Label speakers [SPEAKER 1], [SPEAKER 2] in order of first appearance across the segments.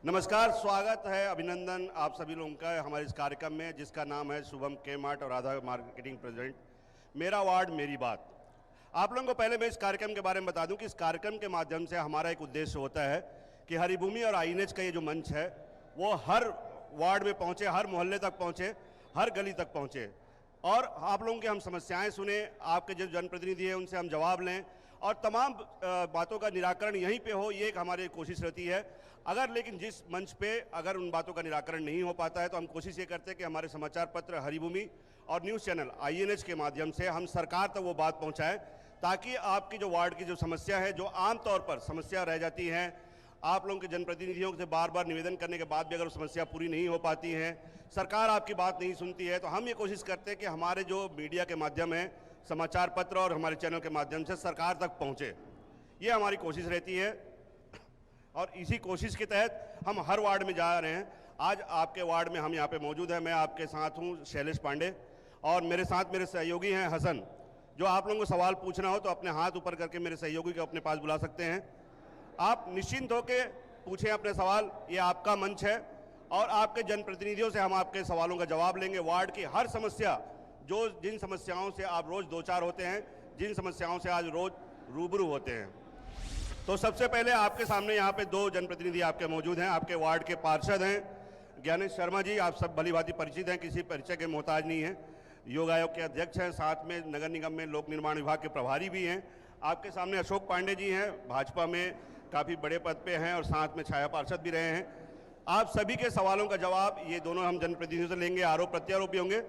[SPEAKER 1] नमस्कार, स्वागत है, अभिनंदन आप सभी लोगों का हमारे इस कार्यक्रम में जिसका नाम है शुभम के मार्ट और राधा मार्केटिंग प्रेसिडेंट मेरा वार्ड मेरी बात। आप लोगों को पहले मैं इस कार्यक्रम के बारे में बता दूं कि इस कार्यक्रम के माध्यम से हमारा एक उद्देश्य होता है कि हरिभूमि और आईएनएच का ये जो मंच है वो हर वार्ड में पहुँचे, हर मोहल्ले तक पहुँचे, हर गली तक पहुँचे और आप लोगों की हम समस्याएं सुने, आपके जो जनप्रतिनिधि हैं उनसे हम जवाब लें और तमाम बातों का निराकरण यहीं पे हो, ये एक हमारी कोशिश रहती है। अगर लेकिन जिस मंच पे अगर उन बातों का निराकरण नहीं हो पाता है तो हम कोशिश ये करते हैं कि हमारे समाचार पत्र हरिभूमि और न्यूज़ चैनल आईएनएच के माध्यम से हम सरकार तक वो बात पहुँचाएँ ताकि आपकी जो वार्ड की जो समस्या है, जो आमतौर पर समस्या रह जाती हैं, आप लोगों के जनप्रतिनिधियों से बार बार निवेदन करने के बाद भी अगर समस्या पूरी नहीं हो पाती है, सरकार आपकी बात नहीं सुनती है, तो हम ये कोशिश करते हैं कि हमारे जो मीडिया के माध्यम है, समाचार पत्र और हमारे चैनल के माध्यम से सरकार तक पहुंचे, ये हमारी कोशिश रहती है। और इसी कोशिश के तहत हम हर वार्ड में जा रहे हैं। आज आपके वार्ड में हम यहाँ पे मौजूद हैं। मैं आपके साथ हूँ शैलेश पांडे और मेरे साथ मेरे सहयोगी हैं हसन। जो आप लोगों को सवाल पूछना हो तो अपने हाथ ऊपर करके मेरे सहयोगी को अपने पास बुला सकते हैं। आप निश्चिंत होकर पूछें अपने सवाल, ये आपका मंच है और आपके जनप्रतिनिधियों से हम आपके सवालों का जवाब लेंगे। वार्ड की हर समस्या, जो जिन समस्याओं से आप रोज़ दो चार होते हैं, जिन समस्याओं से आज रोज़ रूबरू होते हैं। तो सबसे पहले आपके सामने यहाँ पे दो जनप्रतिनिधि आपके मौजूद हैं। आपके वार्ड के पार्षद हैं ज्ञानेश शर्मा जी, आप सब भली भांति परिचित हैं, किसी परिचय के मोहताज नहीं हैं। योग आयोग के अध्यक्ष हैं, साथ में नगर निगम में लोक निर्माण विभाग के प्रभारी भी हैं। आपके सामने अशोक पांडे जी हैं, भाजपा में काफ़ी बड़े पद पे हैं और साथ में छाया पार्षद भी रहे हैं। आप सभी के सवालों का जवाब ये दोनों हम जनप्रतिनिधियों से लेंगे, आरोप प्रत्यारोप भी होंगे।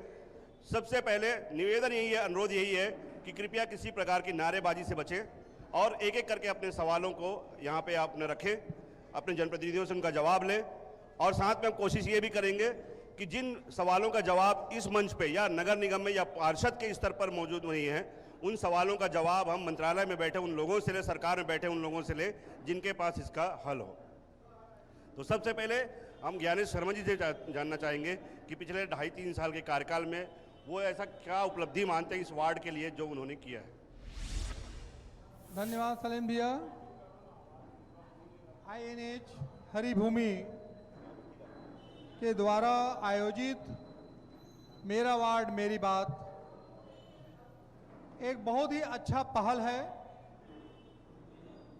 [SPEAKER 1] सबसे पहले निवेदन यही है, अनुरोध यही है कि कृपया किसी प्रकार की नारेबाजी से बचें और एक एक करके अपने सवालों को यहाँ पे आपने रखें, अपने जनप्रतिनिधियों से उनका जवाब लें। और साथ में हम कोशिश ये भी करेंगे कि जिन सवालों का जवाब इस मंच पे या नगर निगम में या पार्षद के स्तर पर मौजूद नहीं है, उन सवालों का जवाब हम मंत्रालय में बैठे उन लोगों से ले, सरकार में बैठे उन लोगों से ले जिनके पास इसका हल हो। तो सबसे पहले हम ज्ञानेश शर्मा जी से जानना चाहेंगे कि पिछले 2.5-3 साल के कार्यकाल में वो ऐसा क्या उपलब्धि मानते हैं इस वार्ड के लिए जो उन्होंने किया है।
[SPEAKER 2] धन्यवाद सलीम भैया। आईएनएच हरिभूमि के द्वारा आयोजित मेरा वार्ड मेरी बात एक बहुत ही अच्छा पहल है,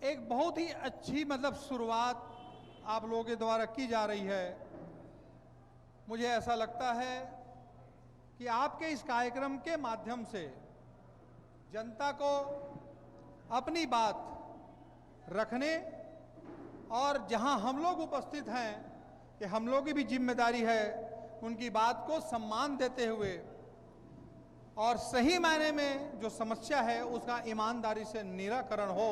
[SPEAKER 2] एक बहुत ही अच्छी शुरुआत आप लोगों के द्वारा की जा रही है। मुझे ऐसा लगता है कि आपके इस कार्यक्रम के माध्यम से जनता को अपनी बात रखने और जहां हम लोग उपस्थित हैं कि हम लोग की भी जिम्मेदारी है उनकी बात को सम्मान देते हुए और सही मायने में जो समस्या है उसका ईमानदारी से निराकरण हो,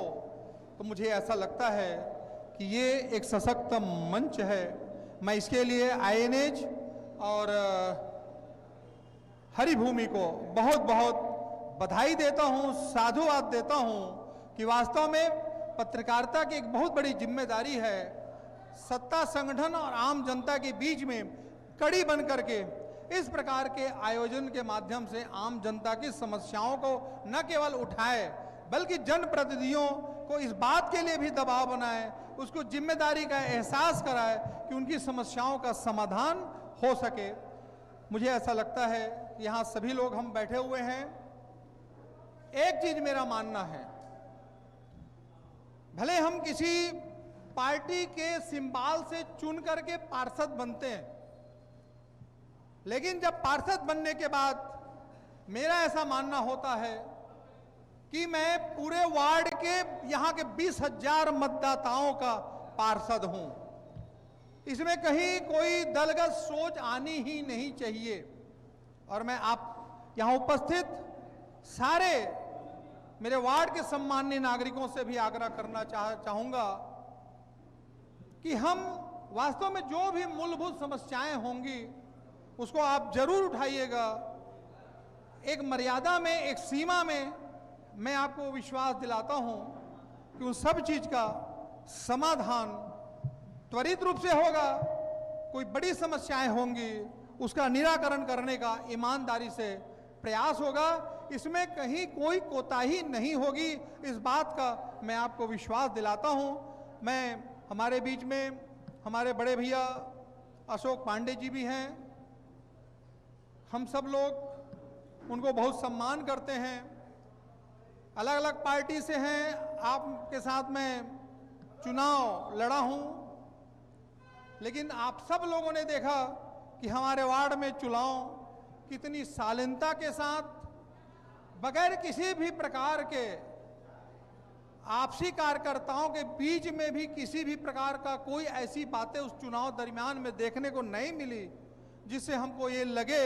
[SPEAKER 2] तो मुझे ऐसा लगता है कि ये एक सशक्त मंच है। मैं इसके लिए आईएनएच और हरिभूमि को बहुत बहुत बधाई देता हूँ, साधुवाद देता हूँ कि वास्तव में पत्रकारिता की एक बहुत बड़ी जिम्मेदारी है सत्ता संगठन और आम जनता के बीच में कड़ी बन करके इस प्रकार के आयोजन के माध्यम से आम जनता की समस्याओं को न केवल उठाए बल्कि जनप्रतिनिधियों को इस बात के लिए भी दबाव बनाए, उसको जिम्मेदारी का एहसास कराए कि उनकी समस्याओं का समाधान हो सके। मुझे ऐसा लगता है यहाँ सभी लोग हम बैठे हुए हैं। एक चीज मेरा मानना है, भले हम किसी पार्टी के सिंबल से चुन करके पार्षद बनते हैं, लेकिन जब पार्षद बनने के बाद मेरा ऐसा मानना होता है कि मैं पूरे वार्ड के यहाँ के 20,000 मतदाताओं का पार्षद हूं। इसमें कहीं कोई दलगत सोच आनी ही नहीं चाहिए। और मैं आप यहाँ उपस्थित सारे मेरे वार्ड के सम्माननीय नागरिकों से भी आग्रह करना चाहूंगा कि हम वास्तव में जो भी मूलभूत समस्याएं होंगी उसको आप जरूर उठाइएगा। एक मर्यादा में, एक सीमा में मैं आपको विश्वास दिलाता हूं कि उन सब चीज का समाधान त्वरित रूप से होगा। कोई बड़ी समस्याएं होंगी उसका निराकरण करने का ईमानदारी से प्रयास होगा। इसमें कहीं कोई कोताही नहीं होगी, इस बात का मैं आपको विश्वास दिलाता हूं। मैं हमारे बीच में हमारे बड़े भैया अशोक पांडे जी भी हैं। हम सब लोग उनको बहुत सम्मान करते हैं। अलग अलग पार्टी से हैं, आपके साथ में चुनाव लड़ा हूं, लेकिन आप सब लोगों ने देखा कि हमारे वार्ड में चुनाव कितनी शालीनता के साथ, बगैर किसी भी प्रकार के आपसी कार्यकर्ताओं के बीच में भी किसी भी प्रकार का कोई ऐसी बातें उस चुनाव दरमियान में देखने को नहीं मिली जिससे हमको ये लगे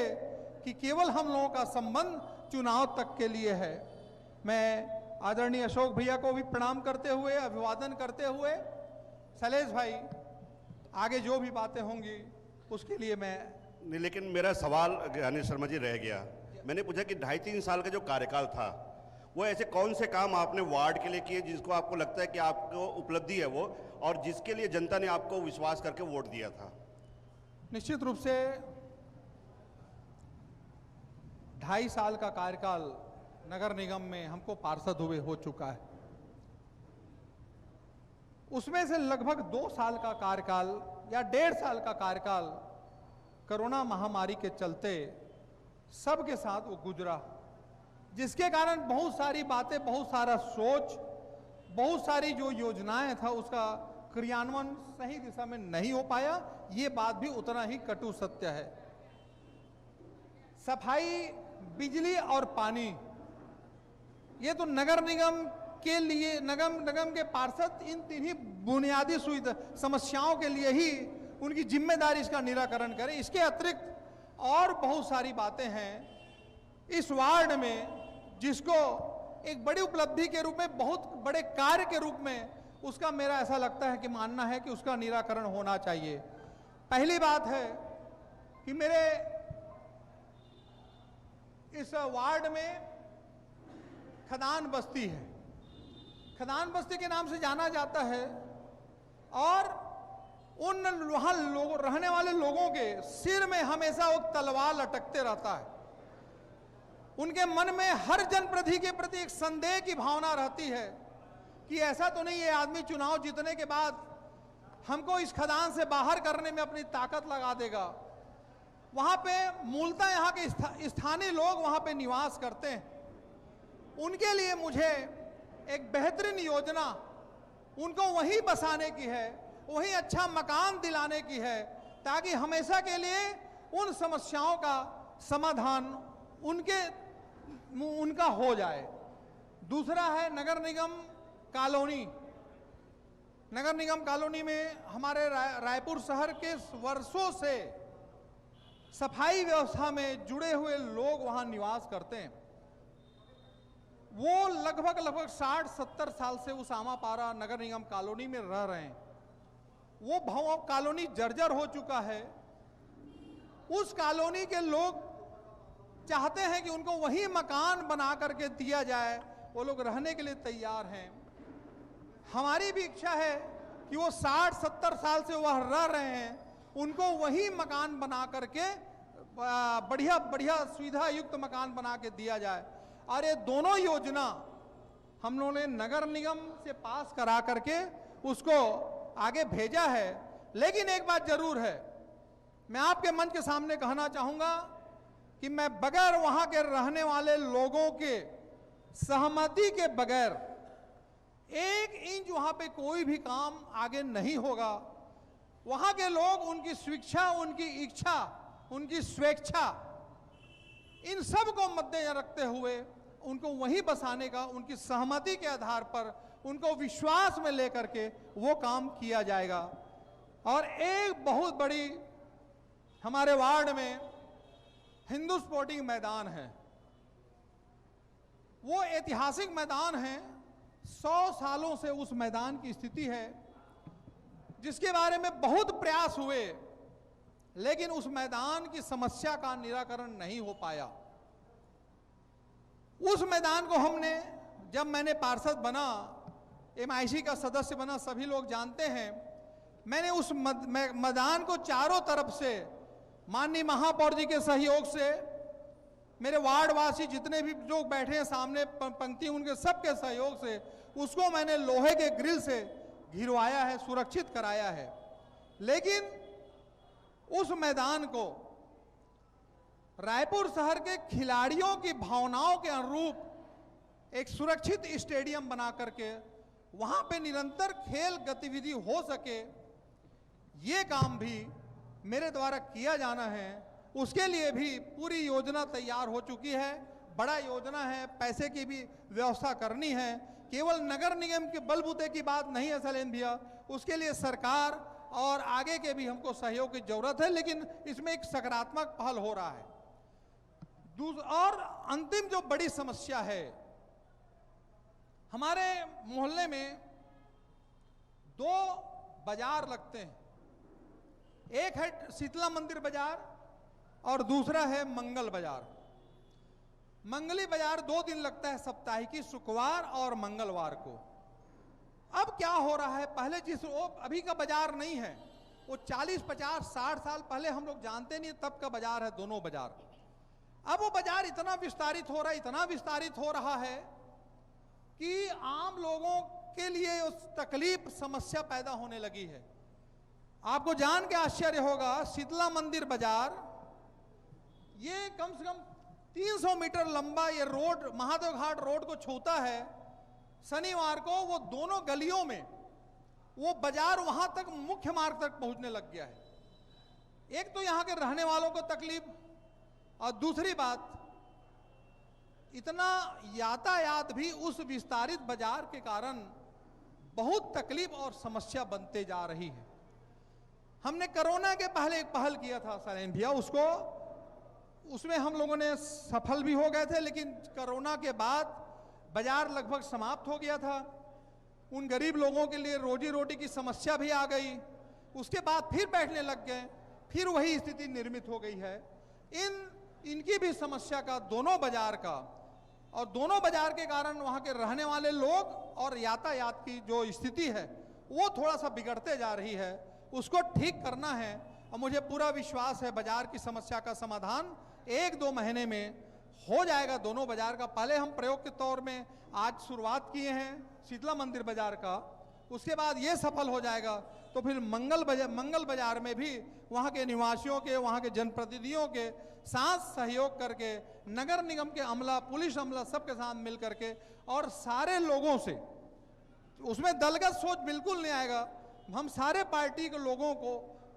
[SPEAKER 2] कि केवल हम लोगों का संबंध चुनाव तक के लिए है। मैं आदरणीय अशोक भैया को भी प्रणाम करते हुए, अभिवादन करते हुए, शैलेश भाई आगे जो भी बातें होंगी उसके लिए मैं
[SPEAKER 1] नहीं, लेकिन मेरा सवाल ज्ञानेश शर्मा जी रह गया। मैंने पूछा कि 2.5-3 साल का जो कार्यकाल था, वो ऐसे कौन से काम आपने वार्ड के लिए किए जिसको आपको लगता है कि आपको उपलब्धि है वो, और जिसके लिए जनता ने आपको विश्वास करके वोट दिया था?
[SPEAKER 2] निश्चित रूप से 2.5 साल का कार्यकाल नगर निगम में हमको पार्षद हुए हो चुका है। उसमें से लगभग 2 साल का कार्यकाल या 1.5 साल का कार्यकाल कोरोना महामारी के चलते सबके साथ वो गुजरा, जिसके कारण बहुत सारी बातें, बहुत सारा सोच, बहुत सारी जो योजनाएं था उसका क्रियान्वयन सही दिशा में नहीं हो पाया। ये बात भी उतना ही कटु सत्य है। सफाई, बिजली और पानी, ये तो नगर निगम के लिए, निगम के पार्षद इन 3 ही बुनियादी सुविधा समस्याओं के लिए ही उनकी जिम्मेदारी इसका निराकरण करें। इसके अतिरिक्त और बहुत सारी बातें हैं इस वार्ड में जिसको एक बड़ी उपलब्धि के रूप में, बहुत बड़े कार्य के रूप में उसका मेरा ऐसा लगता है कि मानना है कि उसका निराकरण होना चाहिए। पहली बात है कि मेरे इस वार्ड में खदान बस्ती है, खदान बस्ती के नाम से जाना जाता है, और उन वहां रहने वाले लोगों के सिर में हमेशा वो तलवार लटकते रहता है। उनके मन में हर जनप्रतिनिधि के प्रति एक संदेह की भावना रहती है कि ऐसा तो नहीं ये आदमी चुनाव जीतने के बाद हमको इस खदान से बाहर करने में अपनी ताकत लगा देगा। वहां पे मूलतः यहाँ के स्थानीय लोग वहां पे निवास करते हैं। उनके लिए मुझे एक बेहतरीन योजना उनको वहीं बसाने की है, वहीं अच्छा मकान दिलाने की है, ताकि हमेशा के लिए उन समस्याओं का समाधान उनका हो जाए। दूसरा है नगर निगम कॉलोनी। नगर निगम कॉलोनी में हमारे रायपुर शहर के वर्षों से सफाई व्यवस्था में जुड़े हुए लोग वहां निवास करते हैं। वो लगभग 60-70 साल से उस आमापारा नगर निगम कॉलोनी में रह रहे हैं। वो कॉलोनी जर्जर हो चुका है। उस कॉलोनी के लोग चाहते हैं कि उनको वही मकान बना करके दिया जाए, वो लोग रहने के लिए तैयार हैं। हमारी भी इच्छा है कि वो 60-70 साल से वह रह रहे हैं, उनको वही मकान बना करके बढ़िया बढ़िया सुविधा युक्त मकान बना के दिया जाए। और ये दोनों योजना हम लोगों ने नगर निगम से पास करा करके उसको आगे भेजा है। लेकिन एक बात जरूर है, मैं आपके मंच के सामने कहना चाहूंगा कि मैं बगैर वहां के रहने वाले लोगों के सहमति के बगैर 1 इंच वहां पे कोई भी काम आगे नहीं होगा। वहां के लोग उनकी स्वेच्छा, उनकी इच्छा, उनकी स्वेच्छा, इन सब को मद्देनजर रखते हुए उनको वहीं बसाने का, उनकी सहमति के आधार पर उनको विश्वास में लेकर के वो काम किया जाएगा। और एक बहुत बड़ी हमारे वार्ड में हिंदू स्पोर्टिंग मैदान है। वो ऐतिहासिक मैदान है, 100 सालों से उस मैदान की स्थिति है, जिसके बारे में बहुत प्रयास हुए, लेकिन उस मैदान की समस्या का निराकरण नहीं हो पाया। उस मैदान को हमने, जब मैंने पार्षद बना, MIC का सदस्य बना, सभी लोग जानते हैं, मैंने उस मैदान को चारों तरफ से माननीय महापौर जी के सहयोग से, मेरे वार्ड वासी जितने भी लोग बैठे हैं सामने पंक्ति, उनके सबके सहयोग से उसको मैंने लोहे के ग्रिल से घिरवाया है, सुरक्षित कराया है। लेकिन उस मैदान को रायपुर शहर के खिलाड़ियों की भावनाओं के अनुरूप एक सुरक्षित स्टेडियम बना करके वहां पे निरंतर खेल गतिविधि हो सके, ये काम भी मेरे द्वारा किया जाना है। उसके लिए भी पूरी योजना तैयार हो चुकी है। बड़ा योजना है, पैसे की भी व्यवस्था करनी है। केवल नगर निगम के बलबूते की बात नहीं है सलेन भैया, उसके लिए सरकार और आगे के भी हमको सहयोग की जरूरत है, लेकिन इसमें एक सकारात्मक पहल हो रहा है। और अंतिम जो बड़ी समस्या है, हमारे मोहल्ले में 2 बाजार लगते हैं, एक है शीतला मंदिर बाजार और दूसरा है मंगल बाजार। मंगली बाजार 2 दिन लगता है सप्ताहिकी, शुक्रवार और मंगलवार को। अब क्या हो रहा है, पहले वो अभी का बाजार नहीं है, वो 40, 50, 60 साल पहले हम लोग जानते नहीं तब का बाजार है दोनों बाजार। अब वो बाजार इतना विस्तारित हो रहा है कि आम लोगों के लिए उस तकलीफ समस्या पैदा होने लगी है। आपको जान के आश्चर्य होगा, शीतला मंदिर बाजार ये कम से कम 300 मीटर लंबा ये रोड, महादेव घाट रोड को छूता है। शनिवार को वो दोनों गलियों में वो बाजार वहां तक मुख्य मार्ग तक पहुंचने लग गया है। एक तो यहां के रहने वालों को तकलीफ, और दूसरी बात इतना यातायात भी उस विस्तारित बाजार के कारण बहुत तकलीफ और समस्या बनते जा रही है। हमने कोरोना के पहले एक पहल किया था सलेन भैया, उसमें हम लोगों ने सफल भी हो गए थे, लेकिन कोरोना के बाद बाजार लगभग समाप्त हो गया था। उन गरीब लोगों के लिए रोजी रोटी की समस्या भी आ गई। उसके बाद फिर बैठने लग गए, फिर वही स्थिति निर्मित हो गई है। इनकी भी समस्या का दोनों बाजार का, और दोनों बाजार के कारण वहां के रहने वाले लोग और यातायात की जो स्थिति है वो थोड़ा सा बिगड़ते जा रही है, उसको ठीक करना है। और मुझे पूरा विश्वास है बाजार की समस्या का समाधान 1-2 महीने में हो जाएगा दोनों बाजार का। पहले हम प्रयोग के तौर में आज शुरुआत किए हैं शीतला मंदिर बाजार का, उसके बाद ये सफल हो जाएगा तो फिर मंगल बाजार में भी वहाँ के निवासियों के, वहाँ के जनप्रतिनिधियों के साथ सहयोग करके नगर निगम के अमला, पुलिस अमला सबके साथ मिल करके और सारे लोगों से, उसमें दलगत सोच बिल्कुल नहीं आएगा। हम सारे पार्टी के लोगों को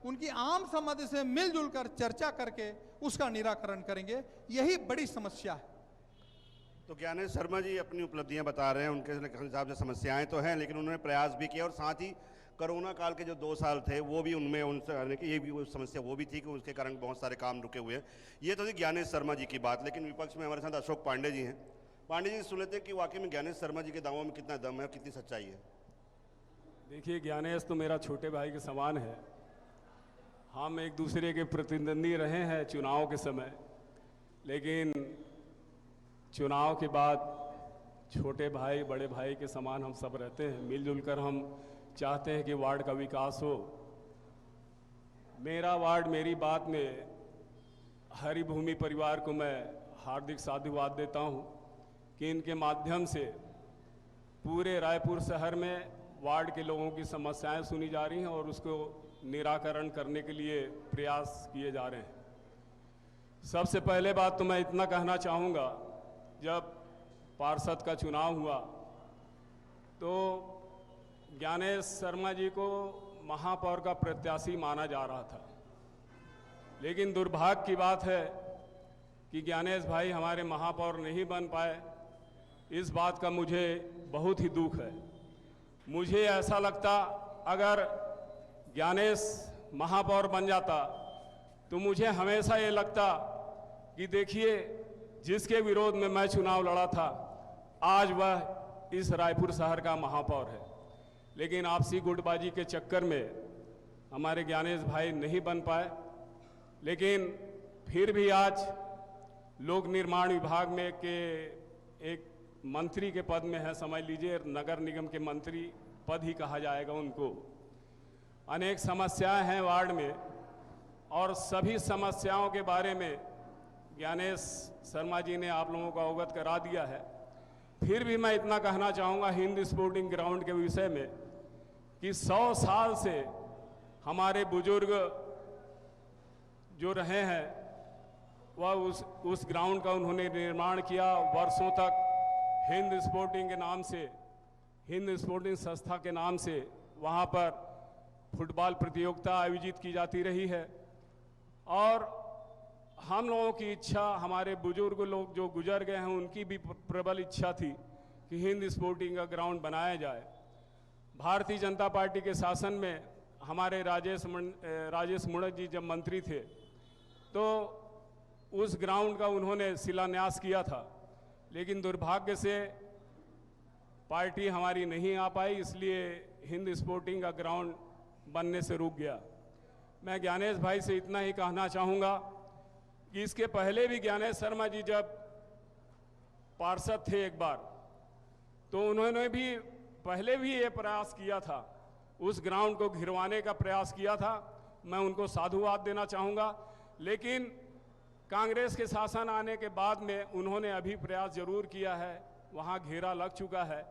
[SPEAKER 2] उनकी आम सहमति से मिलजुल कर चर्चा करके उसका निराकरण करेंगे। यही बड़ी समस्या है।
[SPEAKER 1] तो ज्ञानेश शर्मा जी अपनी उपलब्धियां बता रहे हैं, उनके हिसाब से समस्याएं तो हैं, लेकिन उन्होंने प्रयास भी किया और साथ ही कोरोना काल के जो 2 साल थे वो भी उनमें उनसे ये भी समस्या वो भी थी कि उसके कारण बहुत सारे काम रुके हुए हैं। ये तो थी ज्ञानेश शर्मा जी की बात, लेकिन विपक्ष में हमारे साथ अशोक पांडे जी हैं। पांडे जी सुन लेते हैं कि वाकई में ज्ञानेश शर्मा जी के दावों में कितना दम है और कितनी सच्चाई है।
[SPEAKER 3] देखिए, ज्ञानेश तो मेरा छोटे भाई के समान है। हम एक दूसरे के प्रतिद्वंदी रहे हैं चुनाव के समय, लेकिन चुनाव के बाद छोटे भाई बड़े भाई के समान हम सब रहते हैं। मिलजुल कर हम चाहते हैं कि वार्ड का विकास हो। मेरा वार्ड मेरी बात में हरिभूमि परिवार को मैं हार्दिक साधुवाद देता हूं कि इनके माध्यम से पूरे रायपुर शहर में वार्ड के लोगों की समस्याएं सुनी जा रही हैं और उसको निराकरण करने के लिए प्रयास किए जा रहे हैं। सबसे पहले बात तो मैं इतना कहना चाहूँगा, जब पार्षद का चुनाव हुआ तो ज्ञानेश शर्मा जी को महापौर का प्रत्याशी माना जा रहा था, लेकिन दुर्भाग्य की बात है कि ज्ञानेश भाई हमारे महापौर नहीं बन पाए। इस बात का मुझे बहुत ही दुख है। मुझे ऐसा लगता अगर ज्ञानेश महापौर बन जाता तो मुझे हमेशा ये लगता कि देखिए, जिसके विरोध में मैं चुनाव लड़ा था आज वह इस रायपुर शहर का महापौर है। लेकिन आपसी गुटबाजी के चक्कर में हमारे ज्ञानेश भाई नहीं बन पाए। लेकिन फिर भी आज लोक निर्माण विभाग में के एक मंत्री के पद में है, समझ लीजिए नगर निगम के मंत्री पद ही कहा जाएगा उनको। अनेक समस्याएं हैं वार्ड में और सभी समस्याओं के बारे में ज्ञानेश शर्मा जी ने आप लोगों को अवगत करा दिया है। फिर भी मैं इतना कहना चाहूँगा हिंद स्पोर्टिंग ग्राउंड के विषय में कि 100 साल से हमारे बुजुर्ग जो रहे हैं वह उस ग्राउंड का उन्होंने निर्माण किया। वर्षों तक हिंद स्पोर्टिंग के नाम से, हिंद स्पोर्टिंग संस्था के नाम से वहाँ पर फुटबॉल प्रतियोगिता आयोजित की जाती रही है। और हम लोगों की इच्छा, हमारे बुजुर्ग लोग जो गुजर गए हैं उनकी भी प्रबल इच्छा थी कि हिंद स्पोर्टिंग का ग्राउंड बनाया जाए। भारतीय जनता पार्टी के शासन में हमारे राजेश मुणत जी जब मंत्री थे तो उस ग्राउंड का उन्होंने शिलान्यास किया था, लेकिन दुर्भाग्य से पार्टी हमारी नहीं आ पाई, इसलिए हिंद स्पोर्टिंग का ग्राउंड बनने से रुक गया। मैं ज्ञानेश भाई से इतना ही कहना चाहूँगा कि इसके पहले भी ज्ञानेश शर्मा जी जब पार्षद थे एक बार, तो उन्होंने भी पहले भी ये प्रयास किया था, उस ग्राउंड को घिरवाने का प्रयास किया था। मैं उनको साधुवाद देना चाहूँगा। लेकिन कांग्रेस के शासन आने के बाद में उन्होंने अभी प्रयास जरूर किया है, वहाँ घेरा लग चुका है।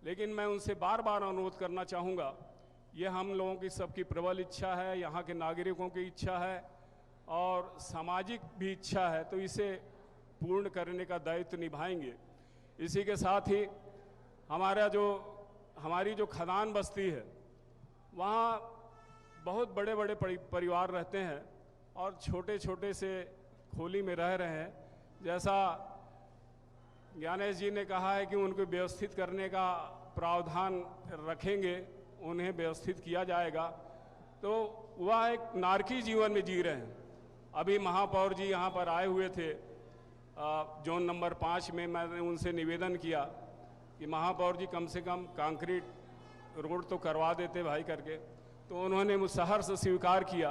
[SPEAKER 3] लेकिन मैं उनसे बार बार अनुरोध करना चाहूँगा, ये हम लोगों की सबकी प्रबल इच्छा है, यहाँ के नागरिकों की इच्छा है और सामाजिक भी इच्छा है, तो इसे पूर्ण करने का दायित्व निभाएंगे। इसी के साथ ही हमारी जो खदान बस्ती है, वहाँ बहुत बड़े बड़े परिवार रहते हैं और छोटे छोटे से खोली में रह रहे हैं। जैसा ज्ञानेश जी ने कहा है कि उनको व्यवस्थित करने का प्रावधान रखेंगे, उन्हें व्यवस्थित किया जाएगा, तो वह एक नारकी जीवन में जी रहे हैं। अभी महापौर जी यहाँ पर आए हुए थे, जोन नंबर 5 में मैंने उनसे निवेदन किया कि महापौर जी कम से कम कंक्रीट रोड तो करवा देते भाई करके, तो उन्होंने मुझ सहर्ष से स्वीकार किया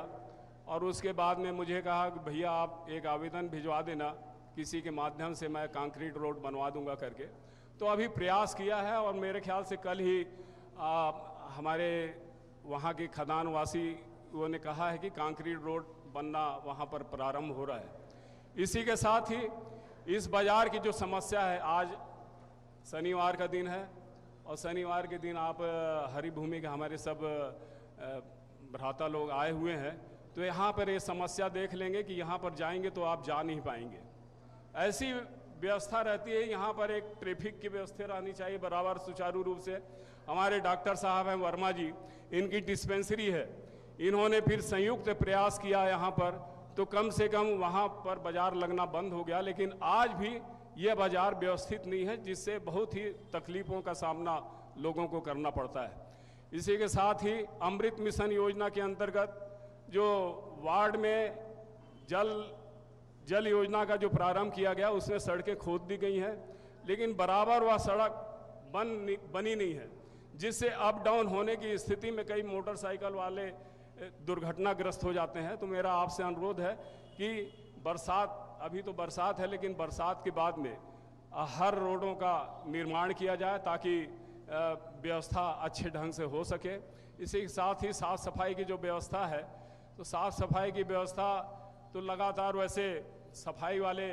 [SPEAKER 3] और उसके बाद में मुझे कहा कि भैया आप एक आवेदन भिजवा देना, किसी के माध्यम से मैं कंक्रीट रोड बनवा दूंगा करके। तो अभी प्रयास किया है और मेरे ख्याल से कल ही हमारे वहाँ के खदानवासियों ने कहा है कि कंक्रीट रोड बनना वहाँ पर प्रारंभ हो रहा है। इसी के साथ ही इस बाज़ार की जो समस्या है, आज शनिवार का दिन है और शनिवार के दिन आप हरिभूमि के हमारे सब भ्राता लोग आए हुए हैं, तो यहाँ पर ये समस्या देख लेंगे कि यहाँ पर जाएंगे तो आप जा नहीं पाएंगे। ऐसी व्यवस्था रहती है, यहाँ पर एक ट्रैफिक की व्यवस्था रहनी चाहिए बराबर सुचारू रूप से। हमारे डॉक्टर साहब हैं वर्मा जी, इनकी डिस्पेंसरी है, इन्होंने फिर संयुक्त प्रयास किया यहाँ पर, तो कम से कम वहाँ पर बाजार लगना बंद हो गया। लेकिन आज भी यह बाजार व्यवस्थित नहीं है, जिससे बहुत ही तकलीफों का सामना लोगों को करना पड़ता है। इसी के साथ ही अमृत मिशन योजना के अंतर्गत जो वार्ड में जल योजना का जो प्रारंभ किया गया, उसमें सड़कें खोद दी गई हैं, लेकिन बराबर वह सड़क बनी नहीं है, जिससे अप डाउन होने की स्थिति में कई मोटरसाइकिल वाले दुर्घटनाग्रस्त हो जाते हैं। तो मेरा आपसे अनुरोध है कि बरसात, अभी तो बरसात है, लेकिन बरसात के बाद में हर रोडों का निर्माण किया जाए ताकि व्यवस्था अच्छे ढंग से हो सके। इसी के साथ ही साफ़ सफाई की जो व्यवस्था है, तो साफ़ सफाई की व्यवस्था तो लगातार वैसे सफाई वाले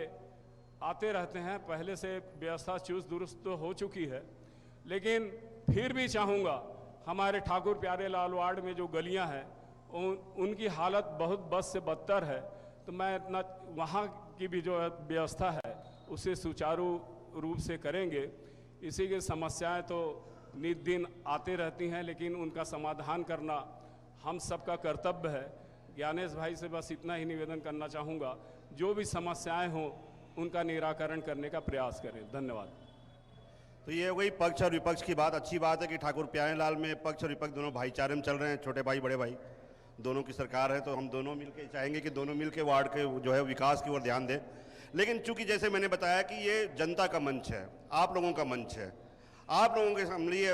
[SPEAKER 3] आते रहते हैं, पहले से व्यवस्था चुस्त दुरुस्त तो हो चुकी है, लेकिन फिर भी चाहूँगा हमारे ठाकुर प्यारे लाल वार्ड में जो गलियां हैं उनकी हालत बहुत बद से बदतर है। तो मैं इतना वहाँ की भी जो व्यवस्था है उसे सुचारू रूप से करेंगे। इसी की समस्याएं तो नित दिन आते रहती हैं, लेकिन उनका समाधान करना हम सबका कर्तव्य है। ज्ञानेश भाई से बस इतना ही निवेदन करना चाहूँगा, जो भी समस्याएं हों उनका निराकरण करने का प्रयास करें। धन्यवाद।
[SPEAKER 1] तो ये वही पक्ष और विपक्ष की बात। अच्छी बात है कि ठाकुर प्यारेलाल में पक्ष और विपक्ष दोनों भाईचारे में चल रहे हैं, छोटे भाई बड़े भाई दोनों की सरकार है, तो हम दोनों मिलकर चाहेंगे कि दोनों मिलकर वार्ड के जो है विकास की ओर ध्यान दें। लेकिन चूंकि जैसे मैंने बताया कि ये जनता का मंच है, आप लोगों का मंच है, आप लोगों के लिए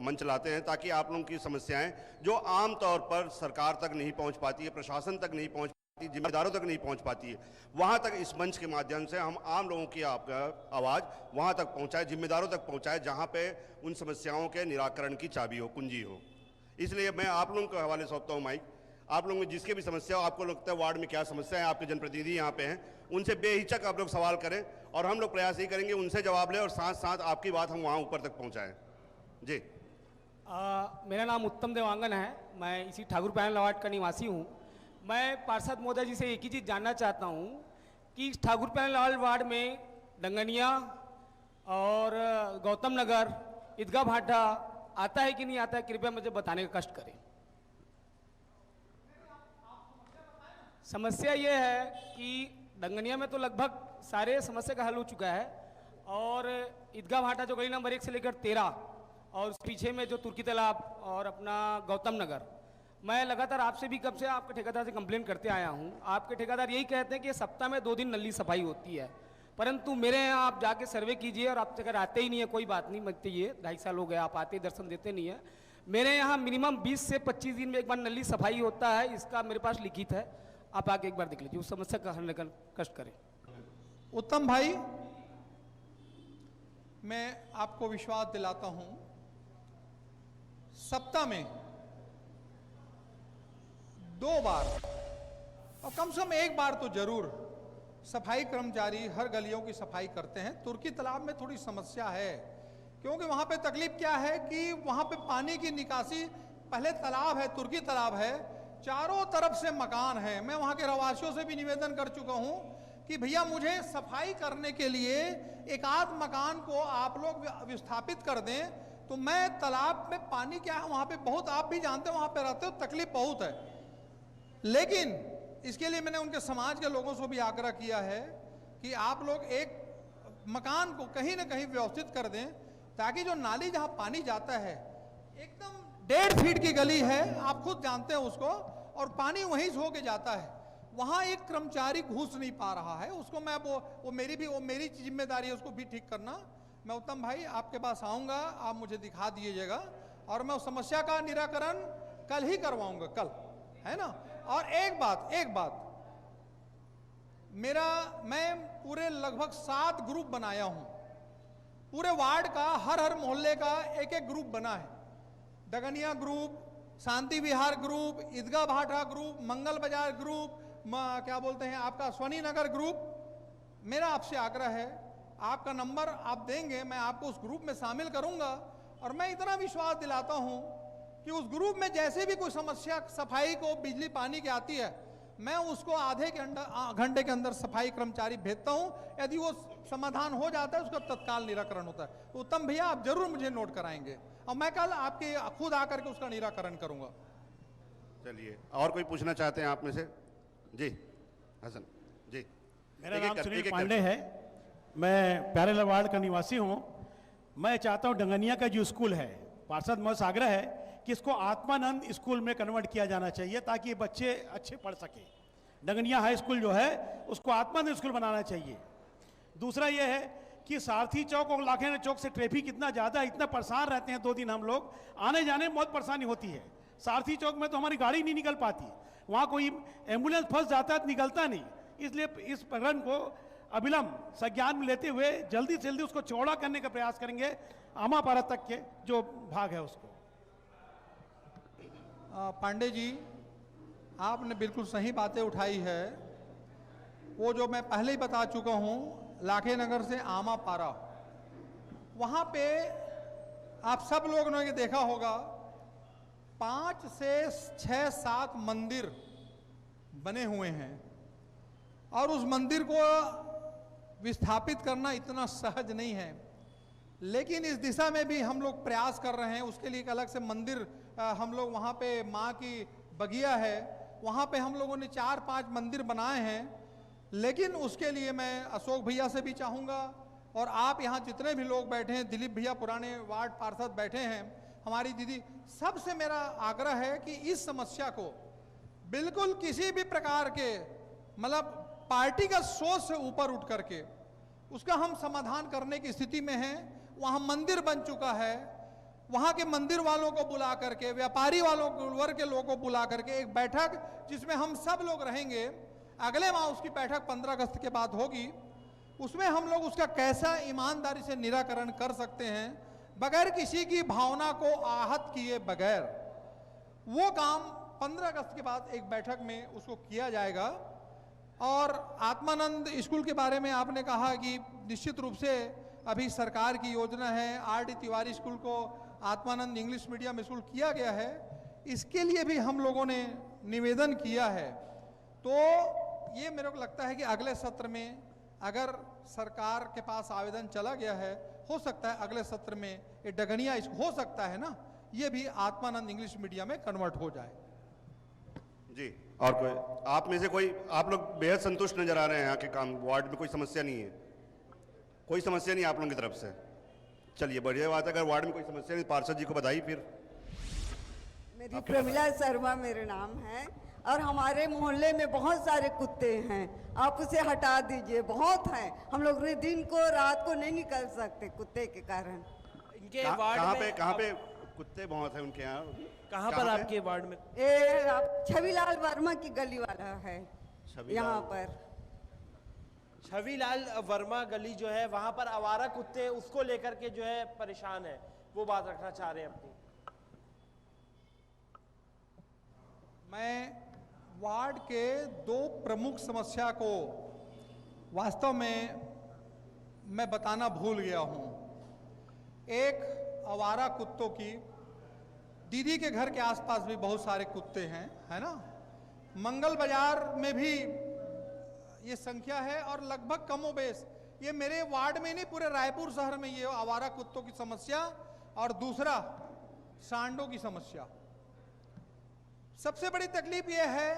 [SPEAKER 1] मंच लाते हैं ताकि आप लोगों की समस्याएं जो आम तौर पर सरकार तक नहीं पहुंच पाती है, प्रशासन तक नहीं पहुंच पाती, जिम्मेदारों तक नहीं पहुंच पाती है, वहां तक इस मंच के माध्यम से हम आम लोगों की आपका आवाज़ वहां तक पहुंचाए, जिम्मेदारों तक पहुंचाए, जहां पे उन समस्याओं के निराकरण की चाबी हो, कुंजी हो। इसलिए मैं आप लोगों के हवाले सौंपता हूँ माइक। आप लोगों में जिसके भी समस्या हो, आपको लगता है वार्ड में क्या समस्या है, आपके जनप्रतिनिधि यहाँ पे हैं, उनसे बेहिचक आप लोग सवाल करें और हम लोग प्रयास ही करेंगे उनसे जवाब लें और साथ साथ आपकी बात हम वहाँ ऊपर तक पहुँचाएँ। जी।
[SPEAKER 4] मेरा नाम उत्तम देवांगन है। मैं इसी ठाकुर पैनल वार्ड का निवासी हूँ। मैं पार्षद महोदय जी से एक ही चीज़ जानना चाहता हूँ कि इस ठाकुर पैनल वार्ड में डंगनिया और गौतम नगर, ईदगाह भाटा आता है कि नहीं आता है, कृपया मुझे बताने का कष्ट करें। समस्या ये है कि डंगनिया में तो लगभग सारे समस्या का हल हो चुका है, और ईदगाह भाटा जो गली नंबर 1 से लेकर 13 और उस पीछे में जो तुर्की तालाब और अपना गौतम नगर, मैं लगातार आपसे भी कब से आपके ठेकेदार से कंप्लेंट करते आया हूँ। आपके ठेकेदार यही कहते हैं कि सप्ताह में 2 दिन नली सफाई होती है, परंतु मेरे यहाँ आप जाके सर्वे कीजिए और आप अगर आते ही नहीं है, कोई बात नहीं, मत ये 2.5 साल हो गए आप आते दर्शन देते नहीं है। मेरे यहाँ मिनिमम 20 से 25 दिन में एक बार नली सफाई होता है, इसका मेरे पास लिखित है, आप आके एक बार देख लीजिए, उस समस्या का हल निकल कष्ट करें।
[SPEAKER 2] उत्तम भाई, मैं आपको विश्वास दिलाता हूं, सप्ताह में 2 बार और कम से कम 1 बार तो जरूर सफाई कर्मचारी हर गलियों की सफाई करते हैं। तुर्की तालाब में थोड़ी समस्या है, क्योंकि वहां पे तकलीफ क्या है कि वहां पे पानी की निकासी, पहले तालाब है, तुर्की तालाब है, चारों तरफ से मकान है। मैं वहां के रहवासियों से भी निवेदन कर चुका हूं कि भैया मुझे सफाई करने के लिए एक आध मकान को आप लोग विस्थापित कर दें, तो मैं तालाब में पानी क्या है वहां पे बहुत, आप भी जानते हो वहां पे रहते हो, तकलीफ बहुत है। लेकिन इसके लिए मैंने उनके समाज के लोगों से भी आग्रह किया है कि आप लोग एक मकान को कहीं ना कहीं व्यवस्थित कर दें, ताकि जो नाली जहां पानी जाता है, एकदम 1.5 फीट की गली है, आप खुद जानते हैं उसको, और पानी वहीं से होके जाता है, वहां एक कर्मचारी घुस नहीं पा रहा है, उसको मैं वो मेरी जिम्मेदारी है उसको भी ठीक करना। मैं उत्तम भाई आपके पास आऊंगा, आप मुझे दिखा दीजिएगा, और मैं उस समस्या का निराकरण कल ही करवाऊंगा, कल, है ना। और एक बात मैं पूरे लगभग 7 ग्रुप बनाया हूं, पूरे वार्ड का, हर मोहल्ले का एक ग्रुप बना है। डगनिया ग्रुप, शांति विहार ग्रुप, ईदगाह भाटा ग्रुप, मंगल बाजार ग्रुप, क्या बोलते हैं आपका स्वनी नगर ग्रुप। मेरा आपसे आग्रह है, आपका नंबर आप देंगे, मैं आपको उस ग्रुप में शामिल करूंगा, और मैं इतना विश्वास दिलाता हूं कि उस ग्रुप में जैसे भी कोई समस्या सफाई को, बिजली पानी की आती है, मैं उसको आधे घंटे के अंदर सफाई कर्मचारी भेजता हूं। यदि वो समाधान हो जाता है, उसका तत्काल निराकरण होता है। तो उत्तम भैया आप जरूर मुझे नोट कराएंगे, और मैं कल आपके खुद आकर के उसका निराकरण करूंगा।
[SPEAKER 1] चलिए, और कोई पूछना चाहते हैं आप में से? जी हसन जी।
[SPEAKER 5] मेरा नाम सुनील पांडे है, मैं पैरेलल वार्ड का निवासी हूं। मैं चाहता हूं डंगनिया का जो स्कूल है, पार्षद महोदय से आग्रह है कि इसको आत्मानंद स्कूल में कन्वर्ट किया जाना चाहिए, ताकि ये बच्चे अच्छे पढ़ सके। डंगनिया हाई स्कूल जो है उसको आत्मानंद स्कूल बनाना चाहिए। दूसरा ये है कि सारथी चौक और लाखेन चौक से ट्रैफिक इतना ज़्यादा, इतना परेशान रहते हैं, 2 दिन हम लोग आने जाने में बहुत परेशानी होती है। सारथी चौक में तो हमारी गाड़ी नहीं निकल पाती, वहाँ कोई एम्बुलेंस फंस जाता है तो निकलता नहीं। इसलिए इस रन को अविलंब संज्ञान में लेते हुए जल्दी से जल्दी उसको चौड़ा करने का प्रयास करेंगे, आमापारा तक के जो भाग है उसको।
[SPEAKER 2] पांडे जी, आपने बिल्कुल सही बातें उठाई है। वो जो मैं पहले ही बता चुका हूँ, लाखे नगर से आमापारा, वहाँ पे आप सब लोगों ने देखा होगा 5 से 6-7 मंदिर बने हुए हैं, और उस मंदिर को विस्थापित करना इतना सहज नहीं है। लेकिन इस दिशा में भी हम लोग प्रयास कर रहे हैं। उसके लिए एक अलग से मंदिर, हम लोग वहाँ पे माँ की बगिया है, वहाँ पे हम लोगों ने 4-5 मंदिर बनाए हैं। लेकिन उसके लिए मैं अशोक भैया से भी चाहूँगा, और आप यहाँ जितने भी लोग बैठे हैं, दिलीप भैया पुराने वार्ड पार्षद बैठे हैं, हमारी दीदी, सबसे मेरा आग्रह है कि इस समस्या को बिल्कुल किसी भी प्रकार के, मतलब पार्टी का सोच से ऊपर उठ करके उसका हम समाधान करने की स्थिति में हैं। वहाँ मंदिर बन चुका है, वहाँ के मंदिर वालों को बुला करके, व्यापारी वालों वर्ग के लोगों को बुला करके एक बैठक, जिसमें हम सब लोग रहेंगे, अगले माह उसकी बैठक 15 अगस्त के बाद होगी, उसमें हम लोग उसका कैसा ईमानदारी से निराकरण कर सकते हैं, बगैर किसी की भावना को आहत किए बगैर, वो काम 15 अगस्त के बाद एक बैठक में उसको किया जाएगा। और आत्मानंद स्कूल के बारे में आपने कहा कि निश्चित रूप से अभी सरकार की योजना है RD तिवारी स्कूल को आत्मानंद इंग्लिश मीडियम स्कूल किया गया है, इसके लिए भी हम लोगों ने निवेदन किया है। तो ये मेरे को लगता है कि अगले सत्र में अगर सरकार के पास आवेदन चला गया है, हो सकता है अगले सत्र में ये डगनिया हो सकता है ना, ये भी आत्मानंद इंग्लिश मीडियम में कन्वर्ट हो जाए।
[SPEAKER 1] जी, और कोई आप में से कोई, आप लोग बेहद संतुष्ट नजर आ रहे हैं यहाँ के काम, वार्ड में कोई समस्या नहीं है, कोई समस्या नहीं आप लोगों की तरफ से? चलिए बढ़िया बात है, अगर वार्ड में कोई समस्या नहीं, पार्षद जी को बधाई। फिर
[SPEAKER 6] मेरी प्रमिला शर्मा मेरा नाम है और हमारे मोहल्ले में बहुत सारे कुत्ते हैं, आप उसे हटा दीजिए, बहुत हैं, हम लोग ने दिन को रात को नहीं निकल सकते कुत्ते के कारण।
[SPEAKER 7] इनके वार्ड में
[SPEAKER 1] कहाँ पे कुत्ते बहुत हैं उनके यहाँ?
[SPEAKER 7] कहाँ पर आपके वार्ड में?
[SPEAKER 6] ये आप छविलाल वर्मा की गली वाला है, यहाँ पर
[SPEAKER 7] छविलाल वर्मा गली जो है वहां पर आवारा कुत्ते उसको लेकर के जो है परेशान है, वो बात रखना चाह रहे हैं अपनी।
[SPEAKER 2] मैं वार्ड के दो प्रमुख समस्या को वास्तव में मैं बताना भूल गया हूं। एक आवारा कुत्तों की, दीदी के घर के आसपास भी बहुत सारे कुत्ते हैं, है ना, मंगल बाजार में भी ये संख्या है और लगभग कमोबेश ये मेरे वार्ड में नहीं पूरे रायपुर शहर में ये आवारा कुत्तों की समस्या। और दूसरा सांडों की समस्या। सबसे बड़ी तकलीफ ये है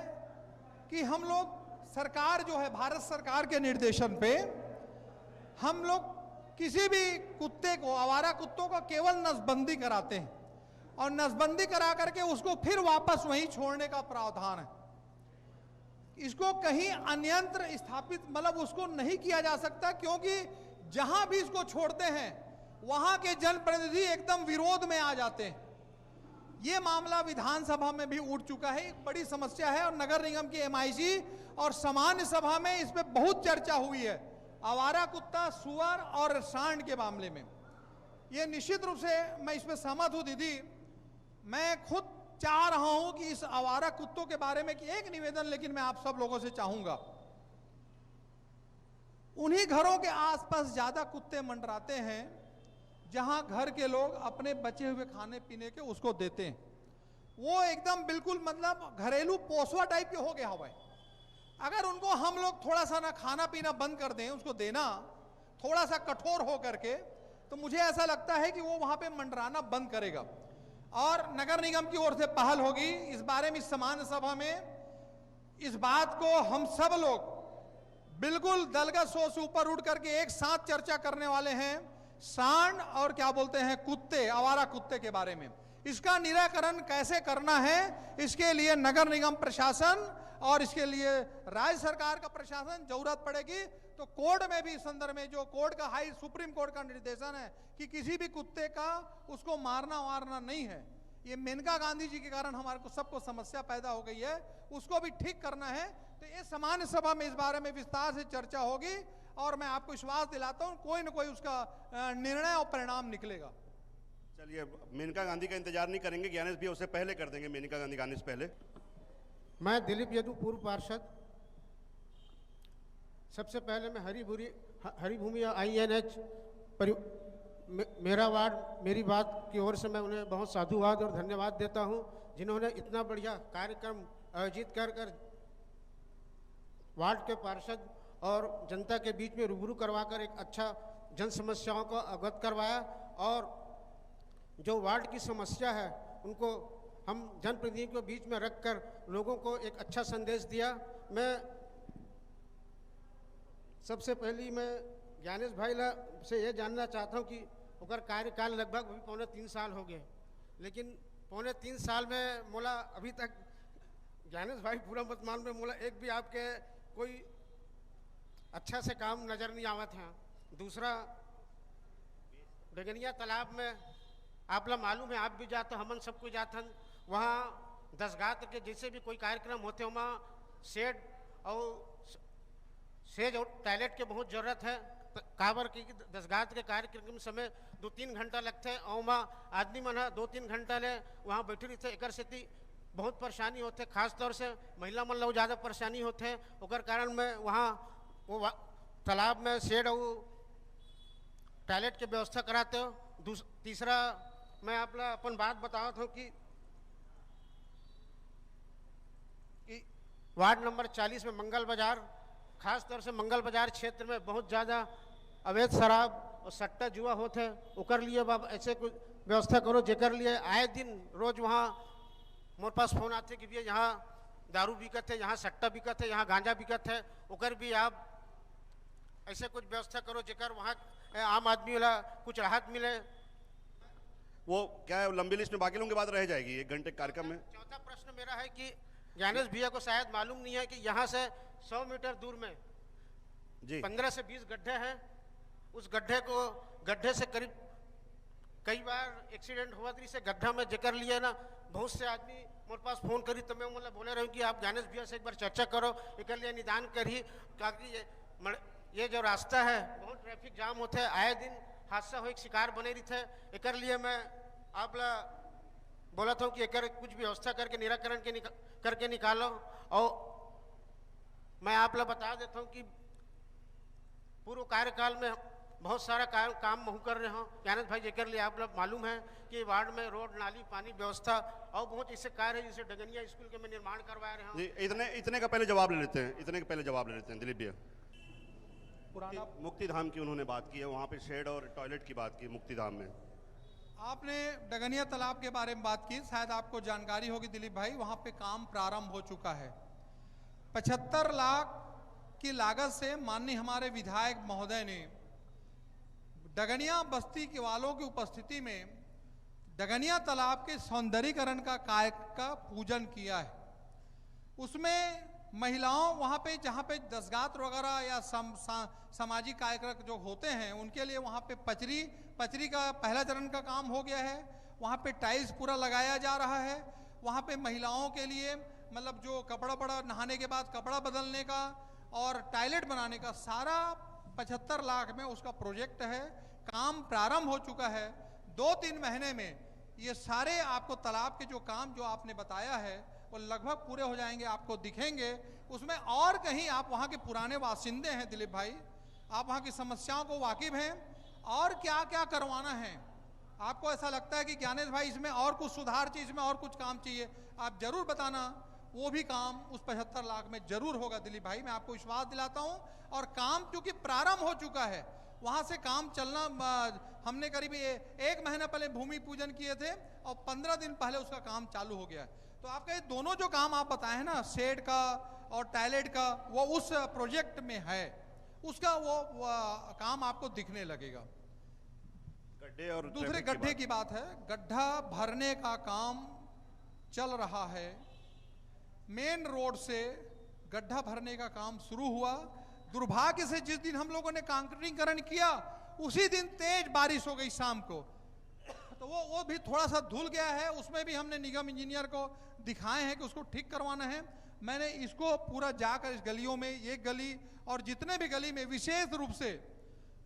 [SPEAKER 2] कि हम लोग, सरकार जो है, भारत सरकार के निर्देशन पे हम लोग किसी भी कुत्ते को, आवारा कुत्तों को केवल नसबंदी कराते हैं और नसबंदी करा करके उसको फिर वापस वहीं छोड़ने का प्रावधान है। इसको कहीं अन्यंत्र स्थापित, मतलब उसको नहीं किया जा सकता, क्योंकि जहां भी इसको छोड़ते हैं वहां के जनप्रतिनिधि एकदम विरोध में आ जाते हैं। ये मामला विधानसभा में भी उठ चुका है, एक बड़ी समस्या है और नगर निगम की एमआईसी और सामान्य सभा में इस पे बहुत चर्चा हुई है, आवारा कुत्ता, सुअर और सांड के मामले में। ये निश्चित रूप से मैं इसमें सहमत हूं दीदी। मैं खुद चाह रहा हूं कि इस आवारा कुत्तों के बारे में एक निवेदन लेकिन मैं आप सब लोगों से चाहूंगा। उन्हीं घरों के आसपास ज्यादा कुत्ते मंडराते हैं जहां घर के लोग अपने बचे हुए खाने पीने के उसको देते हैं। वो एकदम बिल्कुल मतलब घरेलू पोसवा टाइप के हो गया हुआ है। अगर उनको हम लोग थोड़ा सा ना खाना पीना बंद कर दें, उसको देना थोड़ा सा कठोर हो करके, तो मुझे ऐसा लगता है कि वो वहां पे मंडराना बंद करेगा। और नगर निगम की ओर से पहल होगी इस बारे में, इस सामान्य सभा में इस बात को हम सब लोग बिल्कुल दलगत सोच से ऊपर उठ करके एक साथ चर्चा करने वाले हैं, सांड और क्या बोलते हैं कुत्ते, आवारा कुत्ते के बारे में। इसका निराकरण कैसे करना है, इसके लिए नगर निगम प्रशासन और इसके लिए राज्य सरकार का प्रशासन, जरूरत पड़ेगी तो कोर्ट में भी, इस संदर्भ में जो कोर्ट का हाई सुप्रीम कोर्ट का निर्देशन है कि किसी भी कुत्ते का उसको मारना वारना नहीं है। ये मेनका गांधी जी के कारण हमारे को सबको समस्या पैदा हो गई है, उसको भी ठीक करना है। तो ये सामान्य सभा में इस बारे में विस्तार से चर्चा होगी और मैं आपको विश्वास दिलाता हूं कोई ना कोई उसका निर्णय और परिणाम निकलेगा।
[SPEAKER 1] चलिए, मेनका गांधी का इंतजार नहीं करेंगे, ज्ञानेश भी उससे पहले कर देंगे, मेनका गांधी गाने से पहले।
[SPEAKER 8] मैं दिलीप यदु, पूर्व पार्षद। सबसे पहले मैं हरिभूमि INH मेरा वार्ड मेरी बात की ओर से मैं उन्हें बहुत साधुवाद और धन्यवाद देता हूं, जिन्होंने इतना बढ़िया कार्यक्रम आयोजित कर वार्ड के पार्षद और जनता के बीच में रूबरू करवाकर एक अच्छा जन समस्याओं को अवगत करवाया। और जो वार्ड की समस्या है उनको हम जनप्रतिनिधियों के बीच में रखकर लोगों को एक अच्छा संदेश दिया। मैं सबसे पहले मैं ज्ञानेश भाई से ये जानना चाहता हूँ कि उनका कार्यकाल लगभग अभी 3.25 साल हो गए, लेकिन 3.25 साल में मोला अभी तक ज्ञानेश भाई पूरा मतमान में मोला एक भी आपके कोई अच्छा से काम नजर नहीं आवत है। दूसरा, डगनिया तालाब में आप लोग मालूम है, आप भी जाते, हमन सबको जातन, वहाँ 10 गात्र के जैसे भी कोई कार्यक्रम होते हैं वहाँ सेज और टॉयलेट के बहुत ज़रूरत है। काबर की 10 गात्र के कार्यक्रम समय 2-3 घंटा लगते हैं और वहाँ आदमी मन 2-3 घंटा ले वहाँ बैठी रहते, एक स्थिति बहुत परेशानी होते, खास तौर से महिला मन लोग ज़्यादा परेशानी होते हैं। ओकर कारण में वहाँ वो तालाब में शेड और टॉयलेट के व्यवस्था कराते हो। तीसरा, मैं आपला अपन बात बतावत हूँ कि वार्ड नंबर 40 में मंगल बाजार, खास तौर से मंगल बाजार क्षेत्र में बहुत ज़्यादा अवैध शराब और सट्टा जुआ होते हैं। ओकर लिए अब ऐसे कुछ व्यवस्था करो जेकर लिए आए दिन रोज वहाँ मोर पास फोन आते कि भैया यहाँ दारू बिकत है, यहाँ सट्टा बिकत है, यहाँ गांजा बिकत है। ओकर भी आप ऐसे कुछ व्यवस्था करो जेकर वहाँ आम आदमी वाला कुछ राहत मिले।
[SPEAKER 1] वो क्या है, लंबी लिस्ट में बाकी लोगों की बात रह जाएगी 1 घंटे के कार्यक्रम में।
[SPEAKER 8] चौथा प्रश्न मेरा है कि ज्ञानेश भैया को शायद मालूम नहीं है कि यहाँ से 100 मीटर दूर में
[SPEAKER 1] जी
[SPEAKER 8] 15 से 20 गड्ढे हैं। उस गड्ढे से करीब कई बार एक्सीडेंट हुआ थी से गड्ढा में जिक्र लिए ना, बहुत से आदमी मेरे पास फोन करी तो मैं मतलब बोले रहा हूँ कि आप ज्ञानेश भैया से एक बार चर्चा करो, एक लिए निदान करी, ताकि ये जो रास्ता है बहुत ट्रैफिक जाम होते हैं, आए दिन हादसा हो एक शिकार बने रही थे। एक लिए मैं आप बोला था कि एक कुछ व्यवस्था करके निराकरण करके निकालो। और मैं आप बता देता हूँ कि पूर्व कार्यकाल में बहुत सारा काम महू कर रहे हो ज्ञानेश भाई, जेकर लिए आप लोग मालूम है कि वार्ड में रोड नाली पानी व्यवस्था और बहुत ऐसे कार्य है जिसे डगनिया स्कूल के में निर्माण करवा रहे हो।
[SPEAKER 1] इतने का पहले जवाब ले लेते हैं, दिलीप भैया।
[SPEAKER 2] पुराना
[SPEAKER 1] मुक्तिधाम की उन्होंने बात की है, वहाँ पे शेड और टॉयलेट की बात की मुक्तिधाम में।
[SPEAKER 2] आपने डगनिया तालाब के बारे में बात की, शायद आपको जानकारी होगी दिलीप भाई, वहां पे काम प्रारंभ हो चुका है। 75 लाख की लागत से माननीय हमारे विधायक महोदय ने डगनिया बस्ती के वालों की उपस्थिति में डगनिया तालाब के सौंदर्यीकरण का कार्य का पूजन किया है। उसमें महिलाओं वहाँ पे जहाँ पे दसगात्र वगैरह या सामाजिक कार्यक्रम जो होते हैं उनके लिए वहाँ पे पचरी का पहला चरण का काम हो गया है। वहाँ पे टाइल्स पूरा लगाया जा रहा है। वहाँ पे महिलाओं के लिए मतलब जो कपड़ा पड़ा नहाने के बाद कपड़ा बदलने का और टॉयलेट बनाने का सारा 75 लाख में उसका प्रोजेक्ट है। काम प्रारंभ हो चुका है। 2-3 महीने में ये सारे आपको तालाब के जो काम जो आपने बताया है वो लगभग पूरे हो जाएंगे, आपको दिखेंगे। उसमें और कहीं आप वहाँ के पुराने बासिंदे हैं दिलीप भाई, आप वहाँ की समस्याओं को वाकिफ हैं और क्या क्या करवाना है। आपको ऐसा लगता है कि ज्ञानेश भाई इसमें और कुछ सुधार चाहिए, इसमें और कुछ काम चाहिए, आप जरूर बताना। वो भी काम उस 75 लाख में जरूर होगा दिलीप भाई, मैं आपको विश्वास दिलाता हूँ। और काम क्योंकि प्रारंभ हो चुका है, वहाँ से काम चलना, हमने करीब 1 महीना पहले भूमि पूजन किए थे और 15 दिन पहले उसका काम चालू हो गया है। तो आपका ये दोनों जो काम आप बताए हैं ना, शेड का और टॉयलेट का, वो उस प्रोजेक्ट में है, उसका वो काम आपको दिखने लगेगा।
[SPEAKER 1] गड्ढे और
[SPEAKER 2] दूसरे गड्ढे की बात है, गड्ढा भरने का काम चल रहा है। मेन रोड से गड्ढा भरने का काम शुरू हुआ। दुर्भाग्य से जिस दिन हम लोगों ने कांक्रीटीकरण किया उसी दिन तेज बारिश हो गई शाम को, तो वो भी थोड़ा सा धुल गया है। उसमें भी हमने निगम इंजीनियर को दिखाए हैं कि उसको ठीक करवाना है। मैंने इसको पूरा जाकर इस गलियों में, ये गली और जितने भी गली में विशेष रूप से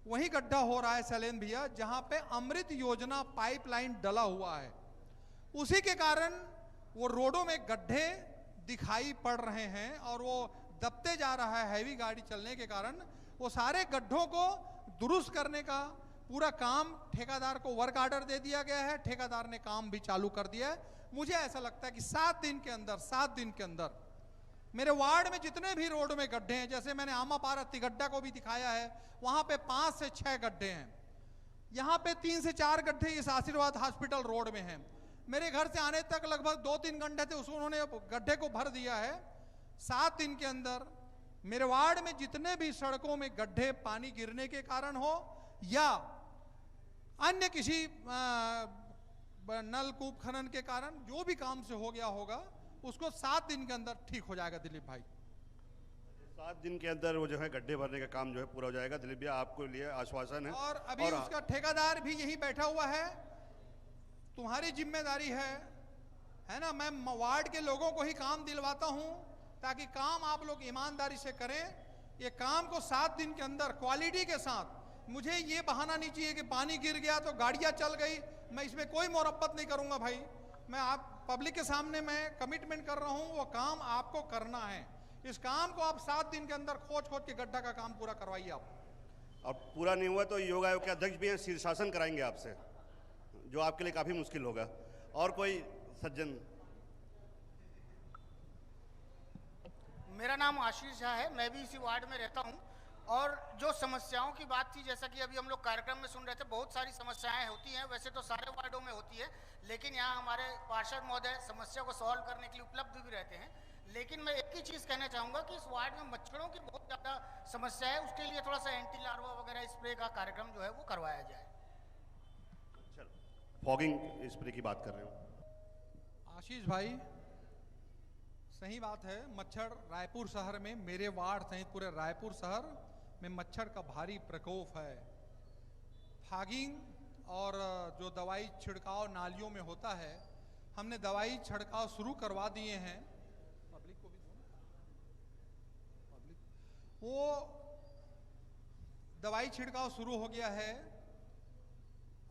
[SPEAKER 2] वही गड्ढा हो रहा है शैलेंद्र भैया, जहां पे अमृत योजना पाइपलाइन डला हुआ है, उसी के कारण वो रोडों में गड्ढे दिखाई पड़ रहे हैं और वो दबते जा रहा है। हैवी गाड़ी चलने के कारण वो सारे गड्ढों को दुरुस्त करने का पूरा काम ठेकेदार को वर्क ऑर्डर दे दिया गया है। ठेकेदार ने काम भी चालू कर दिया है। मुझे ऐसा लगता है कि 7 दिन के अंदर मेरे वार्ड में जितने भी रोड में गड्ढे हैं, जैसे मैंने आमापारा तिगड्डा को भी दिखाया है, वहां पे 5 से 6 गड्ढे हैं। यहाँ पे 3 से 4 गड्ढे इस आशीर्वाद हॉस्पिटल रोड में हैं। मेरे घर से आने तक लगभग 2-3 गड्ढे थे, उसको उन्होंने गड्ढे को भर दिया है। 7 दिन के अंदर मेरे वार्ड में जितने भी सड़कों में गड्ढे पानी गिरने के कारण हो या अन्य किसी नलकूप खनन के कारण जो भी काम से हो गया होगा, उसको 7 दिन के अंदर ठीक हो जाएगा दिलीप भाई।
[SPEAKER 1] 7 दिन के अंदर वो जो है गड्ढे भरने का काम जो है पूरा हो जाएगा। दिलीप भैया आपको लिए आश्वासन है।
[SPEAKER 2] और अभी उसका ठेकेदार भी यहीं बैठा हुआ है। तुम्हारी जिम्मेदारी है ना, मैं वार्ड के लोगों को ही काम दिलवाता हूं ताकि काम आप लोग ईमानदारी से करें। ये काम को 7 दिन के अंदर क्वालिटी के साथ, मुझे ये बहाना नहीं चाहिए कि पानी गिर गया तो गाड़ियां चल गई, मैं इसमें कोई मुरब्बत नहीं करूंगा भाई। मैं आप पब्लिक के सामने मैं कमिटमेंट कर रहा हूं, वो काम आपको करना है। इस काम को आप 7 दिन के अंदर खोज के गड्ढा का काम पूरा करवाइए आप।
[SPEAKER 1] और पूरा नहीं हुआ तो योग आयोग के अध्यक्ष भी हैं, शीर्षासन कराएंगे आपसे। जो आपके लिए काफ़ी मुश्किल होगा। और कोई सज्जन?
[SPEAKER 9] मेरा नाम आशीष झा है, मैं भी इसी वार्ड में रहता हूं। और जो समस्याओं की बात थी, जैसा कि अभी हम लोग कार्यक्रम में सुन रहे थे, बहुत सारी समस्याएं होती हैं, वैसे तो सारे वार्डों में होती है, लेकिन यहाँ हमारे पार्षद महोदय समस्या को सॉल्व करने के लिए उपलब्ध भी रहते हैं। लेकिन मैं एक ही चीज़ कहना चाहूँगा कि इस वार्ड में मच्छरों की बहुत ज़्यादा समस्या है, उसके लिए थोड़ा सा एंटी लार्वा वगैरह स्प्रे का कार्यक्रम जो है वो करवाया जाए।
[SPEAKER 1] फॉगिंग स्प्रे की बात कर रहे हो
[SPEAKER 2] आशीष भाई, सही बात है। मच्छर रायपुर शहर में, मेरे वार्ड सहित पूरे रायपुर शहर में मच्छर का भारी प्रकोप है। फॉगिंग और जो दवाई छिड़काव नालियों में होता है, हमने दवाई छिड़काव शुरू करवा दिए हैं। पब्लिक को भी वो दवाई छिड़काव शुरू हो गया है।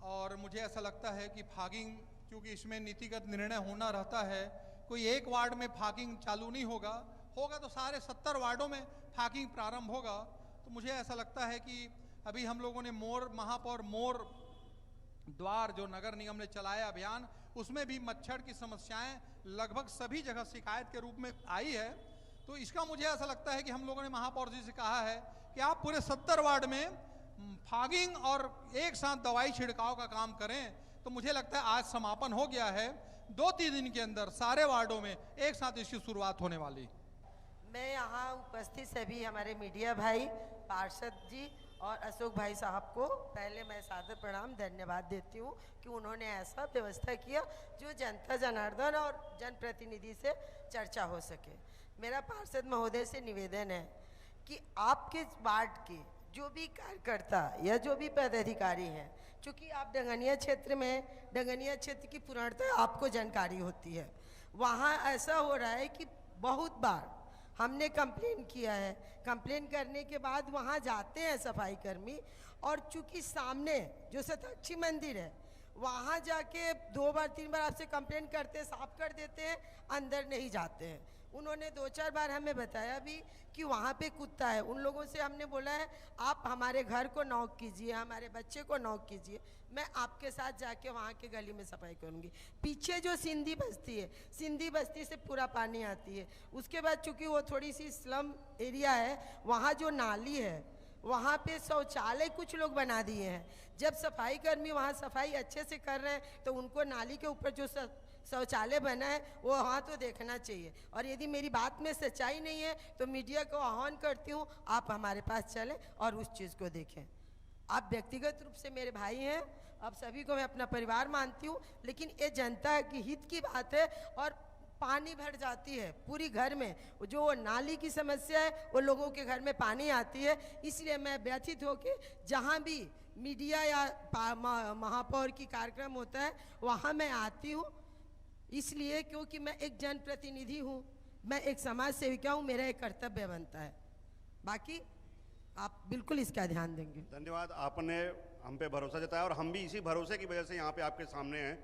[SPEAKER 2] और मुझे ऐसा लगता है कि फॉगिंग, क्योंकि इसमें नीतिगत निर्णय होना रहता है, कोई एक वार्ड में फॉगिंग चालू नहीं होगा, तो सारे 70 वार्डों में फॉगिंग प्रारंभ होगा। तो मुझे ऐसा लगता है कि अभी हम लोगों ने महापौर मोर द्वार जो नगर निगम ने चलाया अभियान, उसमें भी मच्छर की समस्याएं लगभग सभी जगह शिकायत के रूप में आई है। तो इसका मुझे ऐसा लगता है कि हम लोगों ने महापौर जी से कहा है कि आप पूरे 70 वार्ड में फॉगिंग और एक साथ दवाई छिड़काव का काम करें। तो मुझे लगता है आज समापन हो गया है, 2-3 दिन के अंदर सारे वार्डों में एक साथ इसकी शुरुआत होने वाली।
[SPEAKER 10] मैं यहाँ उपस्थित सभी हमारे मीडिया भाई, पार्षद जी और अशोक भाई साहब को पहले मैं सादर प्रणाम धन्यवाद देती हूँ कि उन्होंने ऐसा व्यवस्था किया जो जनता जनार्दन और जनप्रतिनिधि से चर्चा हो सके। मेरा पार्षद महोदय से निवेदन है कि आपके वार्ड के जो भी कार्यकर्ता या जो भी पदाधिकारी हैं, चूँकि आप डंगनिया क्षेत्र में, डंगनिया क्षेत्र की पुराणता आपको जानकारी होती है, वहाँ ऐसा हो रहा है कि बहुत बार हमने कंप्लेन किया है। कंप्लेन करने के बाद वहाँ जाते हैं सफाई कर्मी, और चूँकि सामने जो शताक्षी मंदिर है, वहाँ जाके 2 बार 3 बार आपसे कंप्लेन करते, साफ कर देते हैं, अंदर नहीं जाते हैं। उन्होंने 2-4 बार हमें बताया भी कि वहाँ पे कुत्ता है। उन लोगों से हमने बोला है आप हमारे घर को नॉक कीजिए, हमारे बच्चे को नॉक कीजिए, मैं आपके साथ जाके वहाँ के गली में सफाई करूँगी। पीछे जो सिंधी बस्ती है, सिंधी बस्ती से पूरा पानी आती है। उसके बाद चूँकि वो थोड़ी सी स्लम एरिया है, वहाँ जो नाली है, वहाँ पे शौचालय कुछ लोग बना दिए हैं। जब सफाई कर्मी वहाँ सफाई अच्छे से कर रहे हैं तो उनको नाली के ऊपर जो शौचालय बना है वो वहाँ तो देखना चाहिए। और यदि मेरी बात में सच्चाई नहीं है तो मीडिया को आह्वान करती हूँ, आप हमारे पास चलें और उस चीज़ को देखें। आप व्यक्तिगत रूप से मेरे भाई हैं, आप सभी को मैं अपना परिवार मानती हूँ, लेकिन ये जनता की हित की बात है। और पानी भर जाती है पूरी घर में, जो वो नाली की समस्या है, वो लोगों के घर में पानी आती है। इसलिए मैं व्यथित होकर जहाँ भी मीडिया या महापौर की कार्यक्रम होता है वहाँ मैं आती हूँ, इसलिए क्योंकि मैं एक जनप्रतिनिधि हूँ, मैं एक समाज सेविका हूँ, मेरा एक कर्तव्य बनता है। बाकी आप बिल्कुल इसका ध्यान देंगे।
[SPEAKER 1] धन्यवाद, आपने हम पे भरोसा जताया और हम भी इसी भरोसे की वजह से यहाँ पे आपके सामने हैं।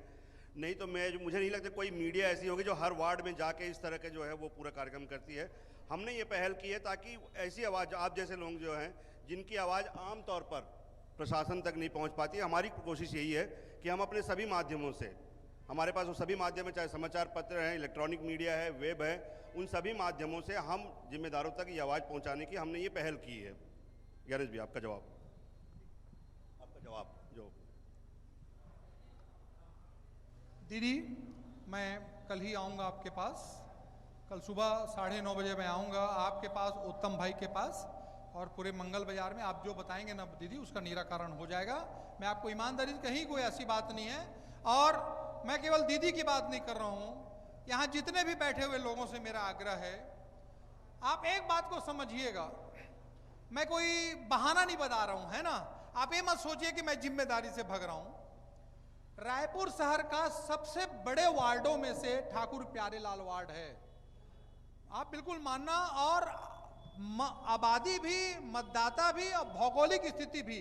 [SPEAKER 1] नहीं तो मुझे नहीं लगता कोई मीडिया ऐसी होगी जो हर वार्ड में जाके इस तरह के जो है वो पूरा कार्यक्रम करती है। हमने ये पहल की है ताकि ऐसी आवाज़, आप जैसे लोग जो हैं जिनकी आवाज़ आम तौर पर प्रशासन तक नहीं पहुँच पाती, हमारी कोशिश यही है कि हम अपने सभी माध्यमों से, हमारे पास वो सभी माध्यम है, चाहे समाचार पत्र हैं, इलेक्ट्रॉनिक मीडिया है, वेब है, उन सभी माध्यमों से हम जिम्मेदारों तक ये आवाज़ पहुँचाने की हमने ये पहल की है। गैरेज भी आपका जवाब जो
[SPEAKER 2] दीदी, मैं कल ही आऊँगा आपके पास, कल सुबह 9:30 बजे मैं आऊँगा आपके पास, उत्तम भाई के पास, और पूरे मंगल बाजार में आप जो बताएंगे ना दीदी, उसका निराकरण हो जाएगा। मैं आपको ईमानदारी से, कहीं कोई ऐसी बात नहीं है। और मैं केवल दीदी की बात नहीं कर रहा हूँ, यहाँ जितने भी बैठे हुए लोगों से मेरा आग्रह है, आप एक बात को समझिएगा, मैं कोई बहाना नहीं बता रहा हूँ, है ना। आप ये मत सोचिए कि मैं जिम्मेदारी से भग रहा हूँ। रायपुर शहर का सबसे बड़े वार्डों में से ठाकुर प्यारेलाल वार्ड है, आप बिल्कुल मानना। और आबादी भी, मतदाता भी और भौगोलिक स्थिति भी,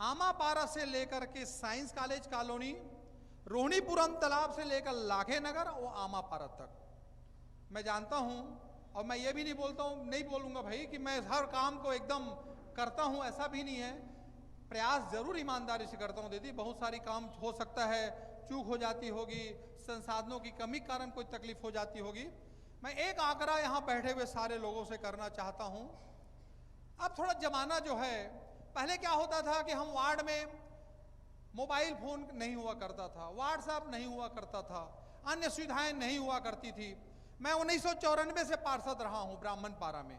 [SPEAKER 2] आमापारा से लेकर के साइंस कॉलेज कॉलोनी, रोहिणीपुरम तालाब से लेकर लाखे नगर और आमापारा तक मैं जानता हूं। और मैं ये भी नहीं बोलता हूं, नहीं बोलूंगा भाई कि मैं हर काम को एकदम करता हूं, ऐसा भी नहीं है। प्रयास जरूर ईमानदारी से करता हूँ दीदी। बहुत सारी काम हो सकता है चूक हो जाती होगी, संसाधनों की कमी के कारण कोई तकलीफ हो जाती होगी। मैं एक आग्रह यहाँ बैठे हुए सारे लोगों से करना चाहता हूँ। अब थोड़ा जमाना जो है, पहले क्या होता था कि हम वार्ड में मोबाइल फोन नहीं हुआ करता था, व्हाट्सएप नहीं हुआ करता था, अन्य सुविधाएं नहीं हुआ करती थी। मैं 1994 से पार्षद रहा हूं ब्राह्मण पारा में।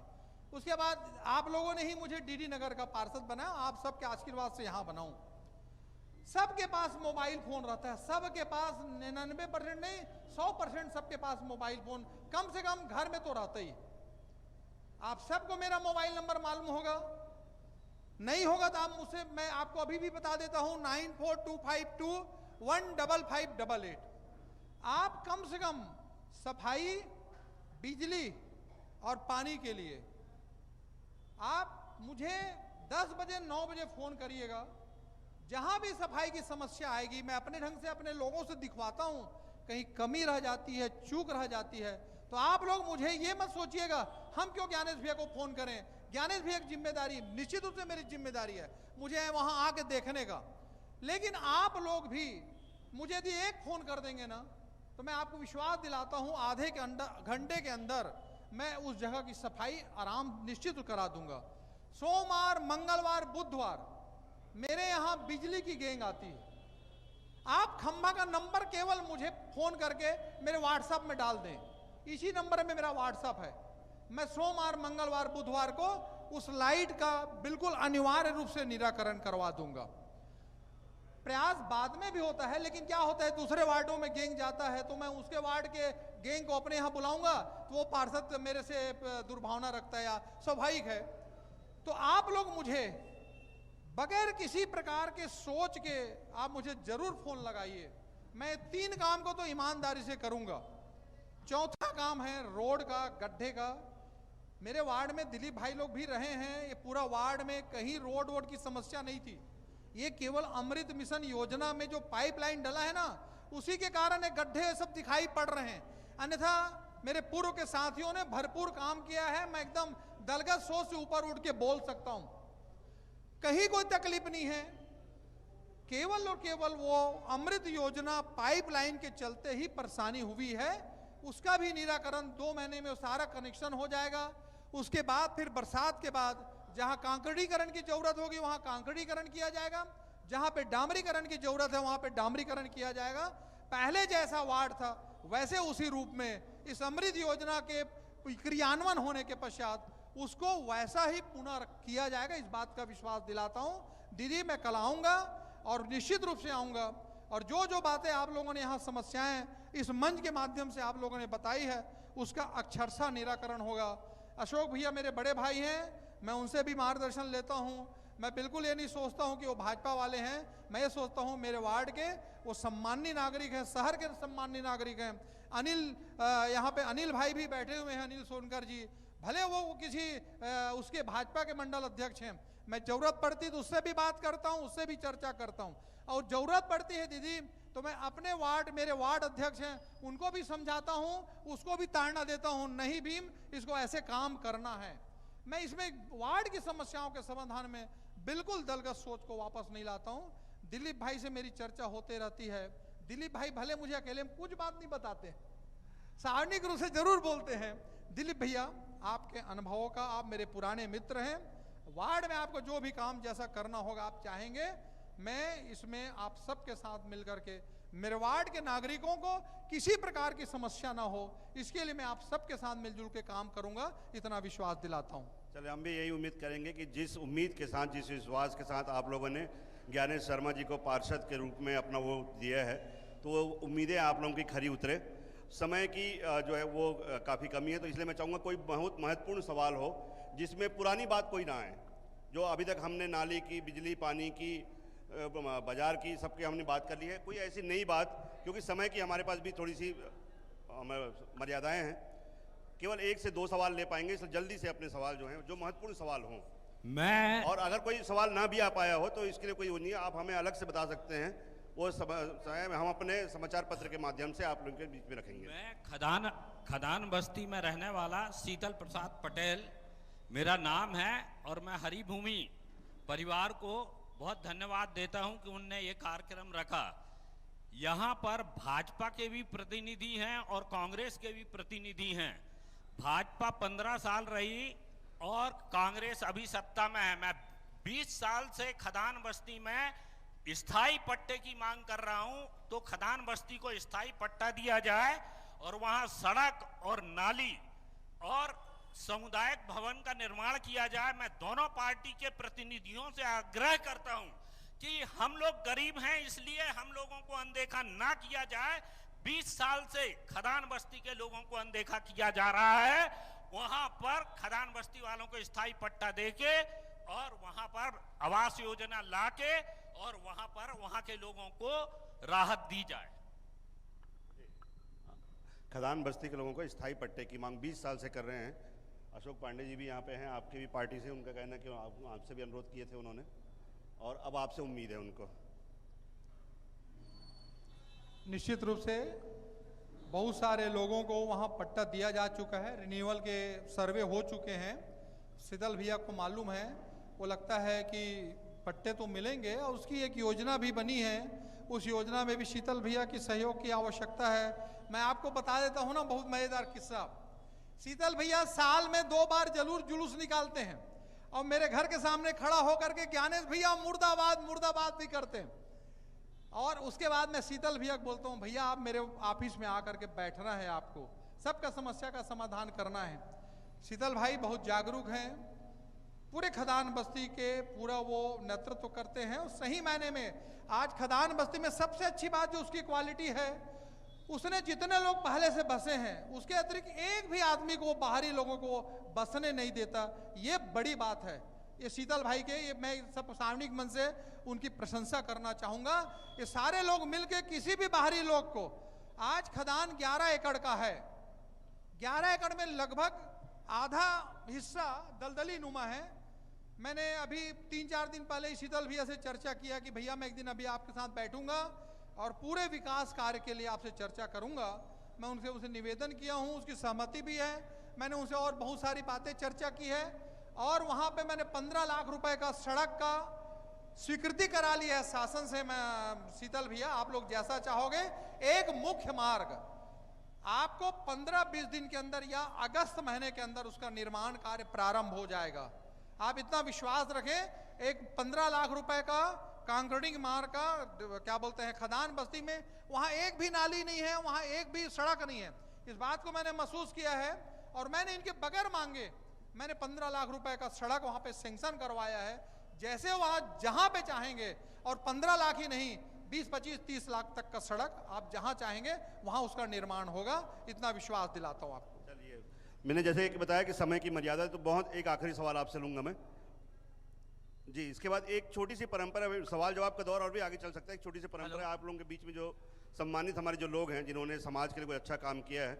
[SPEAKER 2] उसके बाद आप लोगों ने ही मुझे डीडी नगर का पार्षद बनाया, आप सबके आशीर्वाद से यहां बनाऊं। सबके पास मोबाइल फोन रहता है, सबके पास 99% नहीं 100% सबके पास मोबाइल फोन कम से कम घर में तो रहता ही। आप सबको मेरा मोबाइल नंबर मालूम होगा, नहीं होगा तो आप मुझसे, मैं आपको अभी भी बता देता हूं 9425215588। आप कम से कम सफाई, बिजली और पानी के लिए आप मुझे 10 बजे 9 बजे फोन करिएगा। जहां भी सफाई की समस्या आएगी, मैं अपने ढंग से अपने लोगों से दिखवाता हूं, कहीं कमी रह जाती है, चूक रह जाती है, तो आप लोग मुझे ये मत सोचिएगा हम क्यों ज्ञानेश भैया को फोन करें। ज्ञानेश भैया की जिम्मेदारी, निश्चित रूप से मेरी जिम्मेदारी है मुझे वहां आके देखने का। लेकिन आप लोग भी मुझे यदि एक फोन कर देंगे ना, तो मैं आपको विश्वास दिलाता हूं आधे घंटे के अंदर मैं उस जगह की सफाई आराम निश्चित करा दूंगा। सोमवार, मंगलवार, बुधवार मेरे यहां बिजली की गैंग आती है। आप खंभा का नंबर केवल मुझे फोन करके मेरे व्हाट्सएप में डाल दें, इसी नंबर में मेरा व्हाट्सएप है। मैं सोमवार, मंगलवार, बुधवार को उस लाइट का बिल्कुल अनिवार्य रूप से निराकरण करवा दूंगा। प्रयास बाद में भी होता है, लेकिन क्या होता है दूसरे वार्डों में गैंग जाता है तो मैं उसके वार्ड के गैंग को अपने यहाँ बुलाऊंगा तो वो पार्षद मेरे से दुर्भावना रखता है, या स्वाभाविक है। तो आप लोग मुझे बगैर किसी प्रकार के सोच के आप मुझे जरूर फोन लगाइए। मैं 3 काम को तो ईमानदारी से करूंगा। चौथा काम है रोड का, गड्ढे का। मेरे वार्ड में दिलीप भाई लोग भी रहे हैं, ये पूरा वार्ड में कहीं रोड की समस्या नहीं थी। ये केवल अमृत मिशन योजना में जो पाइपलाइन डला है ना, उसी के कारण ये गड्ढे सब दिखाई पड़ रहे हैं। अन्यथा मेरे पूर्व के साथियों ने भरपूर काम किया है। मैं एकदम दलगत सोच से ऊपर उठ के बोल सकता हूं, कहीं कोई तकलीफ नहीं है। केवल और केवल वो अमृत योजना पाइपलाइन के चलते ही परेशानी हुई है। उसका भी निराकरण 2 महीने में सारा कनेक्शन हो जाएगा। उसके बाद फिर बरसात के बाद जहां कांकरीकरण की जरूरत होगी वहां कांकरीकरण किया जाएगा, जहां पे डामरीकरण की जरूरत है वहां पे डामरीकरण किया जाएगा। पहले जैसा वार्ड था वैसे उसी रूप में इस अमृत योजना के क्रियान्वयन होने के पश्चात उसको वैसा ही पुनः किया जाएगा, इस बात का विश्वास दिलाता हूं। दीदी मैं कल आऊंगा और निश्चित रूप से आऊंगा, और जो जो बातें आप लोगों ने यहाँ समस्याएं इस मंच के माध्यम से आप लोगों ने बताई है उसका अक्षरशः निराकरण होगा। अशोक भैया मेरे बड़े भाई हैं, मैं उनसे भी मार्गदर्शन लेता हूं। मैं बिल्कुल ये नहीं सोचता हूं कि वो भाजपा वाले हैं, मैं ये सोचता हूं मेरे वार्ड के वो सम्माननीय नागरिक हैं, शहर के सम्माननीय नागरिक हैं। अनिल यहाँ पे अनिल भाई भी बैठे हुए हैं, अनिल सोनकर जी, भले वो किसी उसके भाजपा के मंडल अध्यक्ष हैं, मैं जरूरत पड़ती तो उससे भी बात करता हूं, उससे भी चर्चा करता हूं। और जरूरत पड़ती है दीदी तो मैं अपने वार्ड, मेरे वार्ड अध्यक्ष हैं उनको भी समझाता हूं, उसको भी ताड़ना देता हूं, नहीं भीम इसको ऐसे काम करना है। मैं इसमें वार्ड की समस्याओं के समाधान में बिल्कुल दलगत सोच को वापस नहीं लाता हूं। दिलीप भाई से मेरी चर्चा होते रहती है। दिलीप भाई भले मुझे अकेले में कुछ बात नहीं बताते, सार्वजनिक रूप से जरूर बोलते हैं। दिलीप भैया आपके अनुभवों का, आप मेरे पुराने मित्र हैं। वार्ड में आपको जो भी काम जैसा करना होगा आप चाहेंगे, मैं इसमें आप सबके साथ मिलकर के मेरे वार्ड के नागरिकों को किसी प्रकार की समस्या ना हो, इसके लिए मैं आप सबके साथ मिलजुल के काम करूंगा, इतना विश्वास दिलाता हूं।
[SPEAKER 1] चलिए हम भी यही उम्मीद करेंगे कि जिस उम्मीद के साथ, जिस विश्वास के साथ आप लोगों ने ज्ञानेश शर्मा जी को पार्षद के रूप में अपना वो दिया है, तो वो उम्मीदें आप लोगों की खरी उतरे। समय की जो है वो काफ़ी कमी है, तो इसलिए मैं चाहूँगा कोई बहुत महत्वपूर्ण सवाल हो जिसमें पुरानी बात कोई ना आए। जो अभी तक हमने नाली की, बिजली पानी की, बाजार की, सबकी हमने बात कर ली है। कोई ऐसी नई बात, क्योंकि समय की हमारे पास भी थोड़ी सी मर्यादाएं हैं, केवल 1 से 2 सवाल ले पाएंगे, इसलिए जल्दी से अपने सवाल जो हैं, जो महत्वपूर्ण सवाल हों। और अगर कोई सवाल ना भी आ पाया हो तो इसके लिए कोई वो नहीं है, आप हमें अलग से बता सकते हैं, वो समय हम अपने समाचार पत्र के माध्यम से आप लोगों के बीच में रखेंगे।
[SPEAKER 11] मैं खदान बस्ती में रहने वाला शीतल प्रसाद पटेल मेरा नाम है, और मैं हरिभूमि परिवार को बहुत धन्यवाद देता हूं कि उनने ये कार्यक्रम रखा। यहाँ पर भाजपा के भी प्रतिनिधि हैं और कांग्रेस के भी प्रतिनिधि हैं। भाजपा 15 साल रही और कांग्रेस अभी सत्ता में है। मैं 20 साल से खदान बस्ती में स्थायी पट्टे की मांग कर रहा हूं, तो खदान बस्ती को स्थायी पट्टा दिया जाए और वहां सड़क और नाली और सामुदायिक भवन का निर्माण किया जाए। मैं दोनों पार्टी के प्रतिनिधियों से आग्रह करता हूं कि हम लोग गरीब हैं, इसलिए हम लोगों को अनदेखा ना किया जाए। 20 साल से खदान बस्ती के लोगों को अनदेखा किया जा रहा है। वहां पर खदान बस्ती वालों को स्थायी पट्टा देके और वहां पर आवास योजना लाके और वहां पर वहां के लोगों को राहत दी जाए।
[SPEAKER 1] खदान बस्ती के लोगों को स्थायी पट्टे की मांग 20 साल से कर रहे हैं। अशोक पांडे जी भी यहाँ पे हैं, आपकी भी पार्टी से। उनका कहना है कि आपसे भी अनुरोध किए थे उन्होंने, और अब आपसे उम्मीद है उनको।
[SPEAKER 2] निश्चित रूप से बहुत सारे लोगों को वहाँ पट्टा दिया जा चुका है, रिन्यूअल के सर्वे हो चुके हैं। शीतल भैया को मालूम है, वो लगता है कि पट्टे तो मिलेंगे, और उसकी एक योजना भी बनी है। उस योजना में भी शीतल भैया की सहयोग की आवश्यकता है। मैं आपको बता देता हूँ ना, बहुत मज़ेदार किस्सा। शीतल भैया साल में 2 बार जरूर जुलूस निकालते हैं, और मेरे घर के सामने खड़ा होकर के ज्ञानेश भैया मुर्दाबाद मुर्दाबाद भी करते हैं। और उसके बाद मैं शीतल भैया को बोलता हूँ, भैया आप मेरे ऑफिस में आकर के बैठना है, आपको सबका समस्या का समाधान करना है। शीतल भाई बहुत जागरूक हैं, पूरे खदान बस्ती के पूरा वो नेतृत्व करते हैं। और सही मायने में आज खदान बस्ती में सबसे अच्छी बात जो उसकी क्वालिटी है, उसने जितने लोग पहले से बसे हैं उसके अतिरिक्त एक भी आदमी को, बाहरी लोगों को बसने नहीं देता। ये बड़ी बात है। ये शीतल भाई के, ये मैं सब सार्वजनिक मन से उनकी प्रशंसा करना चाहूँगा। ये सारे लोग मिलके किसी भी बाहरी लोग को, आज खदान 11 एकड़ का है, 11 एकड़ में लगभग आधा हिस्सा दलदली नुमा है। मैंने अभी 3-4 दिन पहले ही शीतल भैया से चर्चा किया कि भैया मैं एक दिन अभी आपके साथ बैठूंगा और पूरे विकास कार्य के लिए आपसे चर्चा करूंगा। मैं उनसे निवेदन किया हूं, उसकी सहमति भी है। मैंने उनसे और बहुत सारी बातें चर्चा की है, और वहां पे मैंने 15 लाख रुपए का सड़क का स्वीकृति करा ली है शासन से। मैं शीतल भैया, आप लोग जैसा चाहोगे, एक मुख्य मार्ग आपको 15-20 दिन के अंदर या अगस्त महीने के अंदर उसका निर्माण कार्य प्रारंभ हो जाएगा। आप इतना विश्वास रखें। एक 15 लाख रुपए का कांक्रीटिंग मार्ग का, क्या बोलते हैं, खदान बस्ती में वहाँ एक भी नाली नहीं है, वहाँ एक भी सड़क नहीं है। इस बात को मैंने महसूस किया है, और मैंने इनके बगैर मांगे मैंने 15 लाख रुपए का सड़क वहाँ पे सेंक्शन करवाया है। जैसे वहाँ जहाँ पे चाहेंगे, और 15 लाख ही नहीं, 20, 25, 30 लाख तक का सड़क आप जहाँ चाहेंगे वहाँ उसका निर्माण होगा। इतना विश्वास दिलाता हूँ आपको।
[SPEAKER 1] चलिए, मैंने जैसे कि बताया कि समय की मर्यादा है, तो बहुत एक आखिरी सवाल आपसे लूंगा मैं जी। इसके बाद एक छोटी सी परंपरा, सवाल जवाब का दौर और भी आगे चल सकता है। एक छोटी सी परंपरा आप लोगों के बीच में, जो सम्मानित हमारे जो लोग हैं जिन्होंने समाज के लिए कोई अच्छा काम किया है,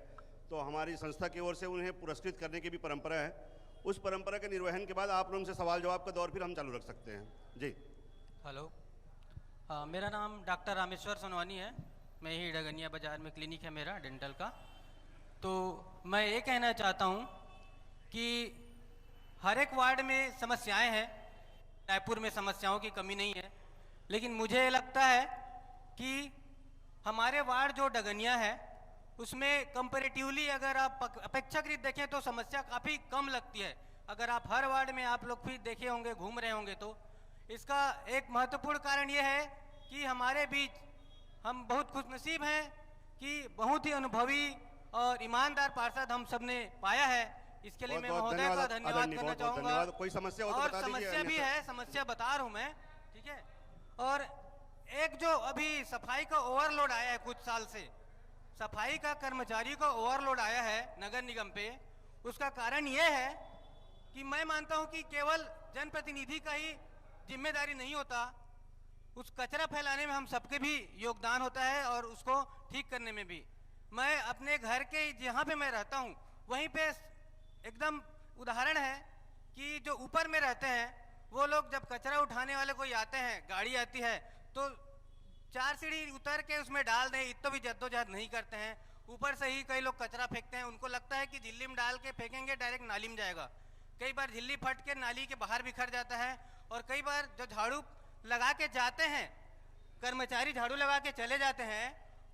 [SPEAKER 1] तो हमारी संस्था की ओर से उन्हें पुरस्कृत करने की भी परंपरा है। उस परंपरा के निर्वहन के बाद आप लोगों से सवाल जवाब का दौर फिर हम चालू रख सकते हैं जी।
[SPEAKER 12] हेलो, मेरा नाम डॉक्टर रामेश्वर सोनवानी है। मैं ही डगनिया बाजार में क्लिनिक है मेरा डेंटल का। तो मैं ये कहना चाहता हूँ कि हर एक वार्ड में समस्याएं हैं, रायपुर में समस्याओं की कमी नहीं है, लेकिन मुझे लगता है कि हमारे वार्ड जो डगनिया है उसमें कंपैरेटिवली अगर आप अपेक्षाकृत देखें तो समस्या काफ़ी कम लगती है। अगर आप हर वार्ड में आप लोग भी देखे होंगे, घूम रहे होंगे, तो इसका एक महत्वपूर्ण कारण यह है कि हमारे बीच हम बहुत खुशनसीब हैं कि बहुत ही अनुभवी और ईमानदार पार्षद हम सब ने पाया है। इसके लिए मैं महोदय का धन्यवाद करना चाहूँगा।
[SPEAKER 1] कोई समस्या हो तो
[SPEAKER 12] और
[SPEAKER 1] बता दीजिए।
[SPEAKER 12] समस्या भी है, समस्या बता रहा हूँ मैं, ठीक है। और एक जो अभी सफाई का ओवरलोड आया है कुछ साल से, सफाई का कर्मचारी का ओवरलोड आया है नगर निगम पे, उसका कारण यह है कि मैं मानता हूं कि केवल जनप्रतिनिधि का ही जिम्मेदारी नहीं होता, उस कचरा फैलाने में हम सबके भी योगदान होता है और उसको ठीक करने में भी। मैं अपने घर के जहाँ पे मैं रहता हूँ वहीं पे एकदम उदाहरण है कि जो ऊपर में रहते हैं वो लोग जब कचरा उठाने वाले कोई आते हैं, गाड़ी आती है, तो 4 सीढ़ी उतर के उसमें डाल दें, इतना भी जद्दोजहद नहीं करते हैं। ऊपर से ही कई लोग कचरा फेंकते हैं, उनको लगता है कि झिल्ली में डाल के फेंकेंगे डायरेक्ट नाली में जाएगा। कई बार झिल्ली फट के नाली के बाहर बिखर जाता है, और कई बार जो झाड़ू लगा के जाते हैं, कर्मचारी झाड़ू लगा के चले जाते हैं,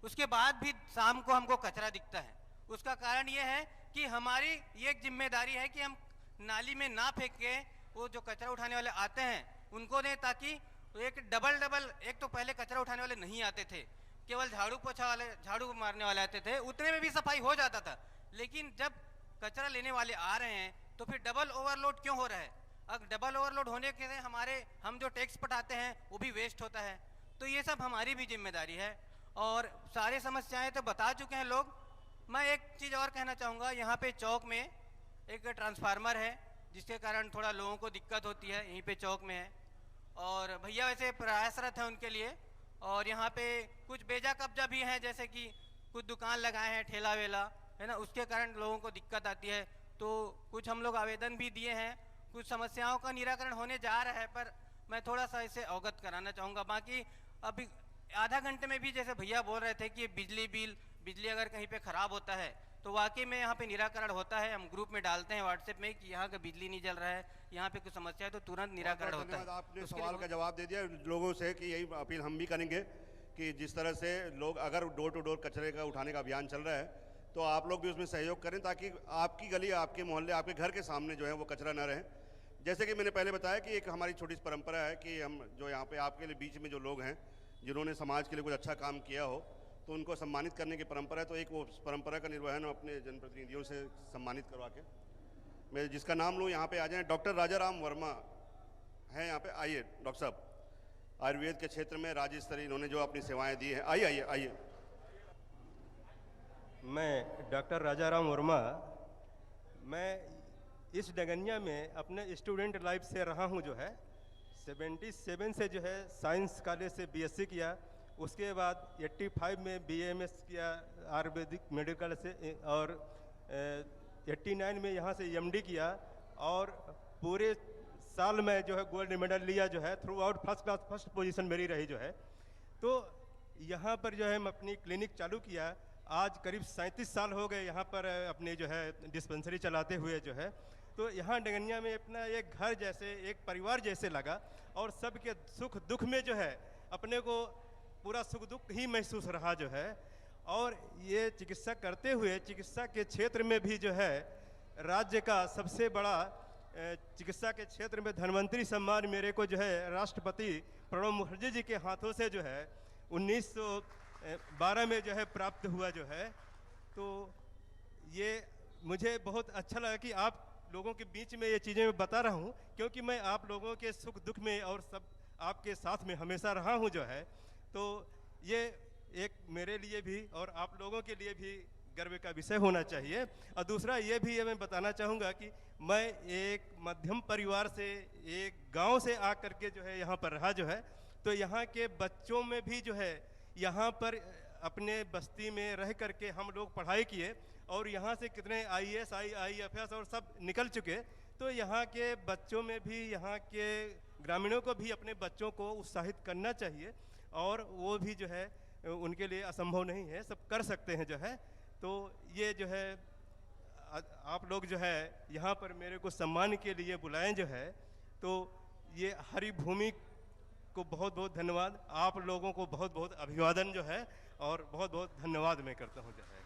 [SPEAKER 12] उसके बाद भी शाम को हमको कचरा दिखता है। उसका कारण ये है कि हमारी ये एक जिम्मेदारी है कि हम नाली में ना फेंक के वो जो कचरा उठाने वाले आते हैं उनको दें, ताकि एक एक तो पहले कचरा उठाने वाले नहीं आते थे, केवल झाड़ू पोछा वाले, झाड़ू मारने वाले आते थे, उतने में भी सफाई हो जाता था। लेकिन जब कचरा लेने वाले आ रहे हैं तो फिर डबल ओवरलोड क्यों हो रहा है? अब डबल ओवरलोड होने के हम जो टैक्स पटाते हैं वो भी वेस्ट होता है। तो ये सब हमारी भी जिम्मेदारी है और सारे समस्याएं तो बता चुके हैं लोग। मैं एक चीज़ और कहना चाहूँगा, यहाँ पे चौक में एक ट्रांसफार्मर है जिसके कारण थोड़ा लोगों को दिक्कत होती है, यहीं पे चौक में है। और भैया वैसे प्रयासरत हैं उनके लिए। और यहाँ पे कुछ बेजा कब्जा भी हैं, जैसे कि कुछ दुकान लगाए हैं, ठेला वेला है ना, उसके कारण लोगों को दिक्कत आती है। तो कुछ हम लोग आवेदन भी दिए हैं, कुछ समस्याओं का निराकरण होने जा रहा है, पर मैं थोड़ा सा इसे अवगत कराना चाहूँगा। बाकी अभी आधा घंटे में भी जैसे भैया बोल रहे थे कि बिजली अगर कहीं पे ख़राब होता है तो वाकई में यहाँ पे निराकरण होता है। हम ग्रुप में डालते हैं व्हाट्सएप में कि यहाँ का बिजली नहीं जल रहा है, यहाँ पे कुछ समस्या है, तो तुरंत निराकरण होता है।
[SPEAKER 1] आपने सवाल का जवाब दे दिया लोगों से कि यही अपील हम भी करेंगे कि जिस तरह से लोग अगर डोर टू डोर कचरे का उठाने का अभियान चल रहा है तो आप लोग भी उसमें सहयोग करें, ताकि आपकी गली, आपके मोहल्ले, आपके घर के सामने जो है वो कचरा न रहे। जैसे कि मैंने पहले बताया कि एक हमारी छोटी सी परंपरा है कि हम जो यहाँ पे आपके लिए बीच में जो लोग हैं जिन्होंने समाज के लिए कुछ अच्छा काम किया हो तो उनको सम्मानित करने की परंपरा है। तो एक वो परंपरा का निर्वहन अपने जनप्रतिनिधियों से सम्मानित करवा के मैं जिसका नाम लूँ यहाँ पे आ जाएं। डॉक्टर राजाराम वर्मा हैं यहाँ पे, आइए डॉक्टर साहब। आयुर्वेद के क्षेत्र में राज्य स्तरीय इन्होंने जो अपनी सेवाएं दी हैं, आइए आइए आइए।
[SPEAKER 13] मैं डॉक्टर राजाराम वर्मा, मैं इस डगनिया में अपने स्टूडेंट लाइफ से रहा हूँ। जो है 77 से जो है साइंस कॉलेज से बीएससी किया, उसके बाद 85 में बीएमएस किया आयुर्वेदिक मेडिकल से, और 89 में यहाँ से एमडी किया, और पूरे साल में जो है गोल्ड मेडल लिया। जो है through out first class, first position मेरी रही। जो है तो यहाँ पर जो है मैं अपनी क्लिनिक चालू किया। आज करीब 37 साल हो गए यहाँ पर अपने जो है डिस्पेंसरी चलाते हुए। जो है तो यहाँ डगनिया में अपना एक घर जैसे, एक परिवार जैसे लगा, और सबके सुख दुख में जो है अपने को पूरा सुख दुख ही महसूस रहा। जो है और ये चिकित्सा करते हुए चिकित्सा के क्षेत्र में भी जो है राज्य का सबसे बड़ा चिकित्सा के क्षेत्र में धन्वंतरी सम्मान मेरे को जो है राष्ट्रपति प्रणब मुखर्जी जी के हाथों से जो है 1912 में जो है प्राप्त हुआ। जो है तो ये मुझे बहुत अच्छा लगा कि आप लोगों के बीच में ये चीज़ें मैं बता रहा हूँ, क्योंकि मैं आप लोगों के सुख दुख में और सब आपके साथ में हमेशा रहा हूँ। जो है तो ये एक मेरे लिए भी और आप लोगों के लिए भी गर्व का विषय होना चाहिए। और दूसरा ये भी मैं बताना चाहूँगा कि मैं एक मध्यम परिवार से, एक गांव से आकर के जो है यहाँ पर रहा। जो है तो यहाँ के बच्चों में भी जो है यहाँ पर अपने बस्ती में रह करके हम लोग पढ़ाई किए, और यहाँ से कितने IAS, IAFS और सब निकल चुके। तो यहाँ के बच्चों में भी, यहाँ के ग्रामीणों को भी अपने बच्चों को उत्साहित करना चाहिए, और वो भी जो है उनके लिए असंभव नहीं है, सब कर सकते हैं। जो है तो ये जो है आप लोग जो है यहाँ पर मेरे को सम्मान के लिए बुलाएं। जो है तो ये हरि भूमि को बहुत बहुत धन्यवाद, आप लोगों को बहुत बहुत अभिवादन जो है, और बहुत बहुत धन्यवाद मैं करता हूँ। जो है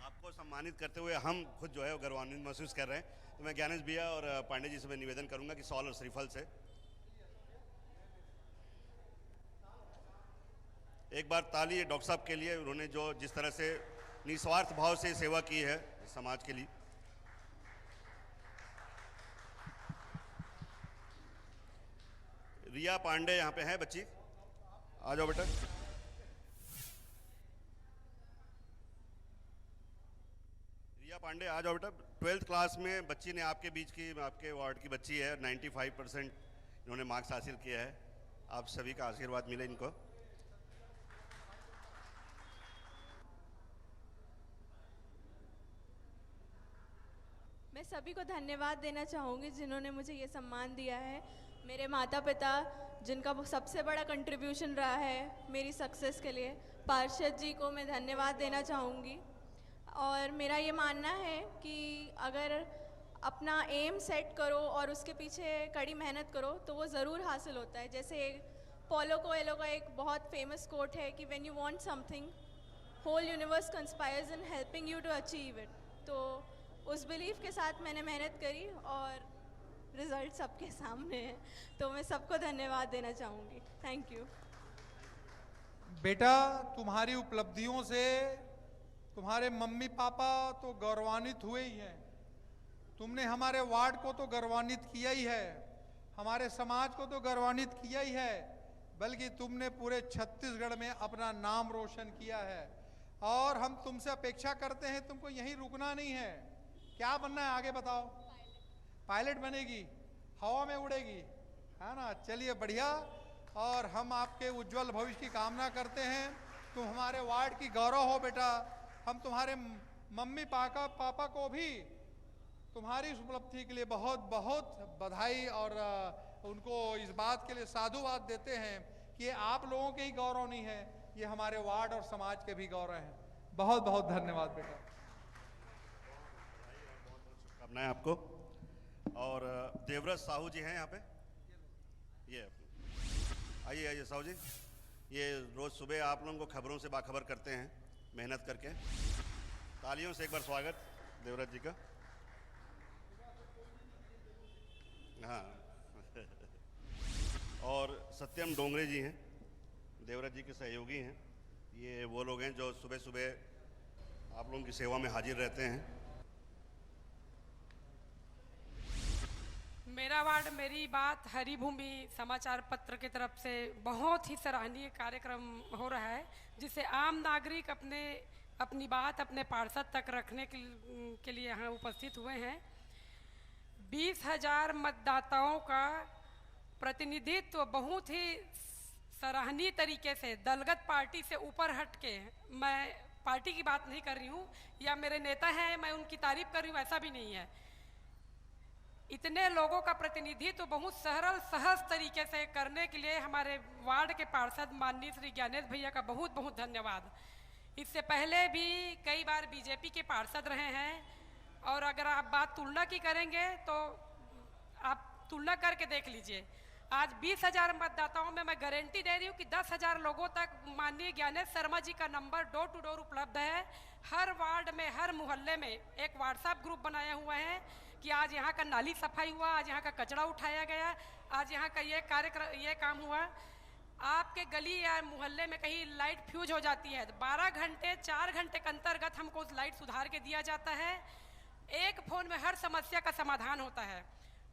[SPEAKER 1] आपको सम्मानित करते हुए हम खुद जो है गौरवान्वित महसूस कर रहे हैं। तो मैं ज्ञानेश भैया और पांडे जी से मैं निवेदन करूंगा कि सॉल और श्रीफल से एक बार ताली डॉक्टर साहब के लिए, उन्होंने जो जिस तरह से निस्वार्थ भाव से सेवा की है समाज के लिए। रिया पांडे यहाँ पे है, बच्ची आ जाओ बेटा। रिया पांडे आ जाओ बेटा। 12th क्लास में बच्ची ने आपके बीच की, आपके वार्ड की बच्ची है, 95% इन्होंने मार्क्स हासिल किया है। आप सभी का आशीर्वाद मिले इनको।
[SPEAKER 14] मैं सभी को धन्यवाद देना चाहूँगी जिन्होंने मुझे ये सम्मान दिया है। मेरे माता पिता, जिनका वो सबसे बड़ा कंट्रीब्यूशन रहा है मेरी सक्सेस के लिए। पार्षद जी को मैं धन्यवाद देना चाहूँगी। और मेरा ये मानना है कि अगर अपना एम सेट करो और उसके पीछे कड़ी मेहनत करो तो वो ज़रूर हासिल होता है। जैसे पोलो कोएलो का एक बहुत फेमस कोट है कि when you want something whole universe conspires in helping you to achieve it. तो उस बिलीफ के साथ मैंने मेहनत करी और रिजल्ट सबके सामने है, तो मैं सबको धन्यवाद देना चाहूँगी। Thank you.
[SPEAKER 2] बेटा, तुम्हारी उपलब्धियों से तुम्हारे मम्मी पापा तो गौरवान्वित हुए ही हैं। तुमने हमारे वार्ड को तो गौरवान्वित किया ही है, हमारे समाज को तो गौरवान्वित किया ही है, बल्कि तुमने पूरे छत्तीसगढ़ में अपना नाम रोशन किया है। और हम तुमसे अपेक्षा करते हैं, तुमको यहीं रुकना नहीं है। क्या बनना है आगे बताओ? पायलट बनेगी, हवा में उड़ेगी, है ना? चलिए बढ़िया। और हम आपके उज्जवल भविष्य की कामना करते हैं। तुम हमारे वार्ड की गौरव हो बेटा। हम तुम्हारे मम्मी पापा को भी तुम्हारी इस उपलब्धि के लिए बहुत बहुत बधाई और उनको इस बात के लिए साधुवाद देते हैं कि ये आप लोगों के ही गौरव नहीं है, ये हमारे वार्ड और समाज के भी गौरव हैं। बहुत बहुत धन्यवाद बेटा।
[SPEAKER 1] शुभकामनाएं आपको। और देवव्रत साहू जी हैं यहाँ पे, ये आइए आइए साहू जी। ये रोज़ सुबह आप लोगों को खबरों से बाखबर करते हैं मेहनत करके। तालियों से एक बार स्वागत देवव्रत जी का। हाँ और सत्यम डोंगरे जी हैं, देवव्रत जी के सहयोगी हैं। ये वो लोग हैं जो सुबह सुबह आप लोगों की सेवा में हाजिर रहते हैं।
[SPEAKER 15] मेरा वार्ड मेरी बात हरिभूमि समाचार पत्र की तरफ से बहुत ही सराहनीय कार्यक्रम हो रहा है, जिससे आम नागरिक अपनी बात अपने पार्षद तक रखने के लिए यहाँ उपस्थित हुए हैं। 20,000 मतदाताओं का प्रतिनिधित्व बहुत ही सराहनीय तरीके से दलगत पार्टी से ऊपर हट के, मैं पार्टी की बात नहीं कर रही हूँ या मेरे नेता हैं मैं उनकी तारीफ कर रही हूँ, ऐसा भी नहीं है। इतने लोगों का प्रतिनिधित्व बहुत सरल सहज तरीके से करने के लिए हमारे वार्ड के पार्षद माननीय श्री ज्ञानेश भैया का बहुत बहुत धन्यवाद। इससे पहले भी कई बार बीजेपी के पार्षद रहे हैं, और अगर आप बात तुलना की करेंगे तो आप तुलना करके देख लीजिए। आज 20,000 मतदाताओं में मैं गारंटी दे रही हूँ कि 10,000 लोगों तक माननीय ज्ञानेश शर्मा जी का नंबर डोर टू डोर उपलब्ध है। हर वार्ड में, हर मोहल्ले में एक व्हाट्सएप ग्रुप बनाया हुआ है कि आज यहाँ का नाली सफाई हुआ, आज यहाँ का कचरा उठाया गया, आज यहाँ का ये काम हुआ। आपके गली या मोहल्ले में कहीं लाइट फ्यूज हो जाती है तो 12 घंटे 4 घंटे के अंतर्गत हमको उस लाइट सुधार के दिया जाता है। एक फ़ोन में हर समस्या का समाधान होता है।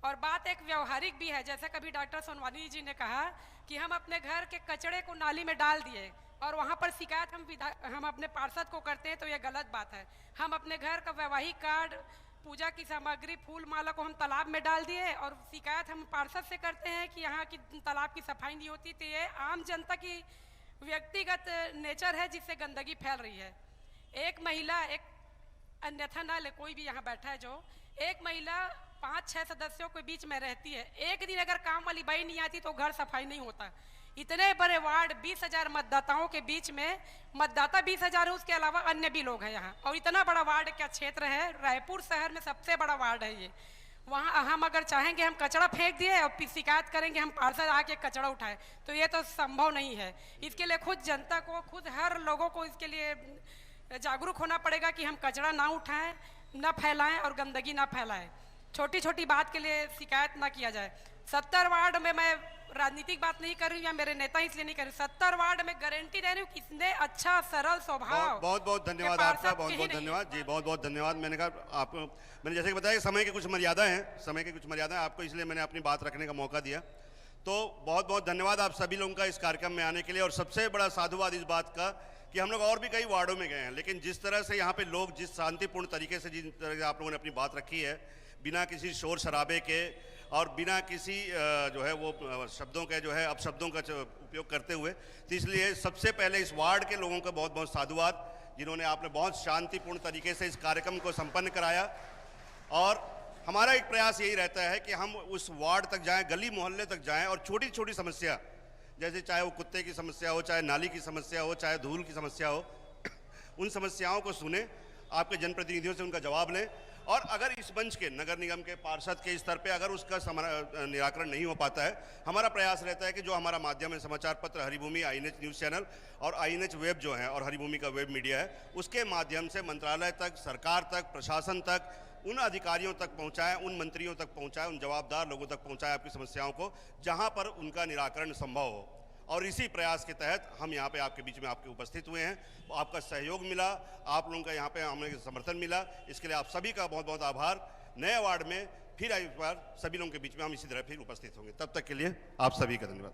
[SPEAKER 15] और बात एक व्यवहारिक भी है, जैसे कभी डॉक्टर सोनवानी जी ने कहा कि हम अपने घर के कचड़े को नाली में डाल दिए और वहाँ पर शिकायत हम अपने पार्षद को करते हैं, तो ये गलत बात है। हम अपने घर का वैवाहिक कार्ड, पूजा की सामग्री, फूल माला को हम तालाब में डाल दिए और शिकायत हम पार्षद से करते हैं कि यहाँ की तालाब की सफाई नहीं होती। तो ये आम जनता की व्यक्तिगत नेचर है जिससे गंदगी फैल रही है। एक महिला, एक अन्यथा ना ले, कोई भी यहाँ बैठा है जो, एक महिला 5-6 सदस्यों के बीच में रहती है, एक दिन अगर काम वाली बाई नहीं आती तो घर सफाई नहीं होता। इतने बड़े वार्ड, 20,000 मतदाताओं के बीच में, मतदाता 20,000 है, उसके अलावा अन्य भी लोग हैं यहाँ। और इतना बड़ा वार्ड क्या क्षेत्र है, रायपुर शहर में सबसे बड़ा वार्ड है ये। वहाँ हम अगर चाहेंगे हम कचरा फेंक दिए और फिर शिकायत करेंगे हम पार्षद आके कचरा उठाए, तो ये तो संभव नहीं है। इसके लिए खुद जनता को, खुद हर लोगों को इसके लिए जागरूक होना पड़ेगा कि हम कचरा ना उठाएं, ना फैलाएं और गंदगी ना फैलाएं। छोटी छोटी बात के लिए शिकायत ना किया जाए। 70 वार्ड में, मैं राजनीतिक बात नहीं कर रही हूँ या मेरे नेता इसलिए नहीं कर रही, 70 वार्ड में गारंटी दे रही हूँ कितने अच्छा सरल स्वभाव।
[SPEAKER 1] बहुत बहुत धन्यवाद आपका, बहुत बहुत धन्यवाद जी, बहुत बहुत धन्यवाद। मैंने कहा आपको, मैंने जैसे कि बताया कि समय की कुछ मर्यादा हैं, समय की कुछ मर्यादा है आपको, इसलिए मैंने अपनी बात रखने का मौका दिया। तो बहुत बहुत धन्यवाद आप सभी लोगों का इस कार्यक्रम में आने के लिए। और सबसे बड़ा साधुवाद इस बात का कि हम लोग और भी कई वार्डों में गए हैं, लेकिन जिस तरह से यहाँ पे लोग जिस शांतिपूर्ण तरीके से, जिस तरह से आप लोगों ने अपनी बात रखी है, बिना किसी शोर शराबे के और बिना किसी जो है वो शब्दों के जो है अपशब्दों का उपयोग करते हुए, तो इसलिए सबसे पहले इस वार्ड के लोगों का बहुत बहुत साधुवाद, जिन्होंने आपने बहुत शांतिपूर्ण तरीके से इस कार्यक्रम को संपन्न कराया। और हमारा एक प्रयास यही रहता है कि हम उस वार्ड तक जाएं, गली मोहल्ले तक जाएं और छोटी छोटी समस्या, जैसे चाहे वो कुत्ते की समस्या हो, चाहे नाली की समस्या हो, चाहे धूल की समस्या हो, उन समस्याओं को सुने, आपके जनप्रतिनिधियों से उनका जवाब लें और अगर इस मंच के नगर निगम के पार्षद के स्तर पे अगर उसका निराकरण नहीं हो पाता है, हमारा प्रयास रहता है कि जो हमारा माध्यम है, समाचार पत्र हरिभूमि, INH न्यूज़ चैनल और INH वेब जो है और हरिभूमि का वेब मीडिया है, उसके माध्यम से मंत्रालय तक, सरकार तक, प्रशासन तक, उन अधिकारियों तक पहुंचाएं, उन मंत्रियों तक पहुंचाएं, उन जवाबदार लोगों तक पहुंचाएं आपकी समस्याओं को, जहां पर उनका निराकरण संभव हो। और इसी प्रयास के तहत हम यहाँ पे आपके बीच में आपके उपस्थित हुए हैं। आपका सहयोग मिला, आप लोगों का यहाँ पे हमें समर्थन मिला, इसके लिए आप सभी का बहुत बहुत आभार। नए वार्ड में फिर एक बार सभी लोगों के बीच में हम इसी तरह फिर उपस्थित होंगे। तब तक के लिए आप सभी का धन्यवाद।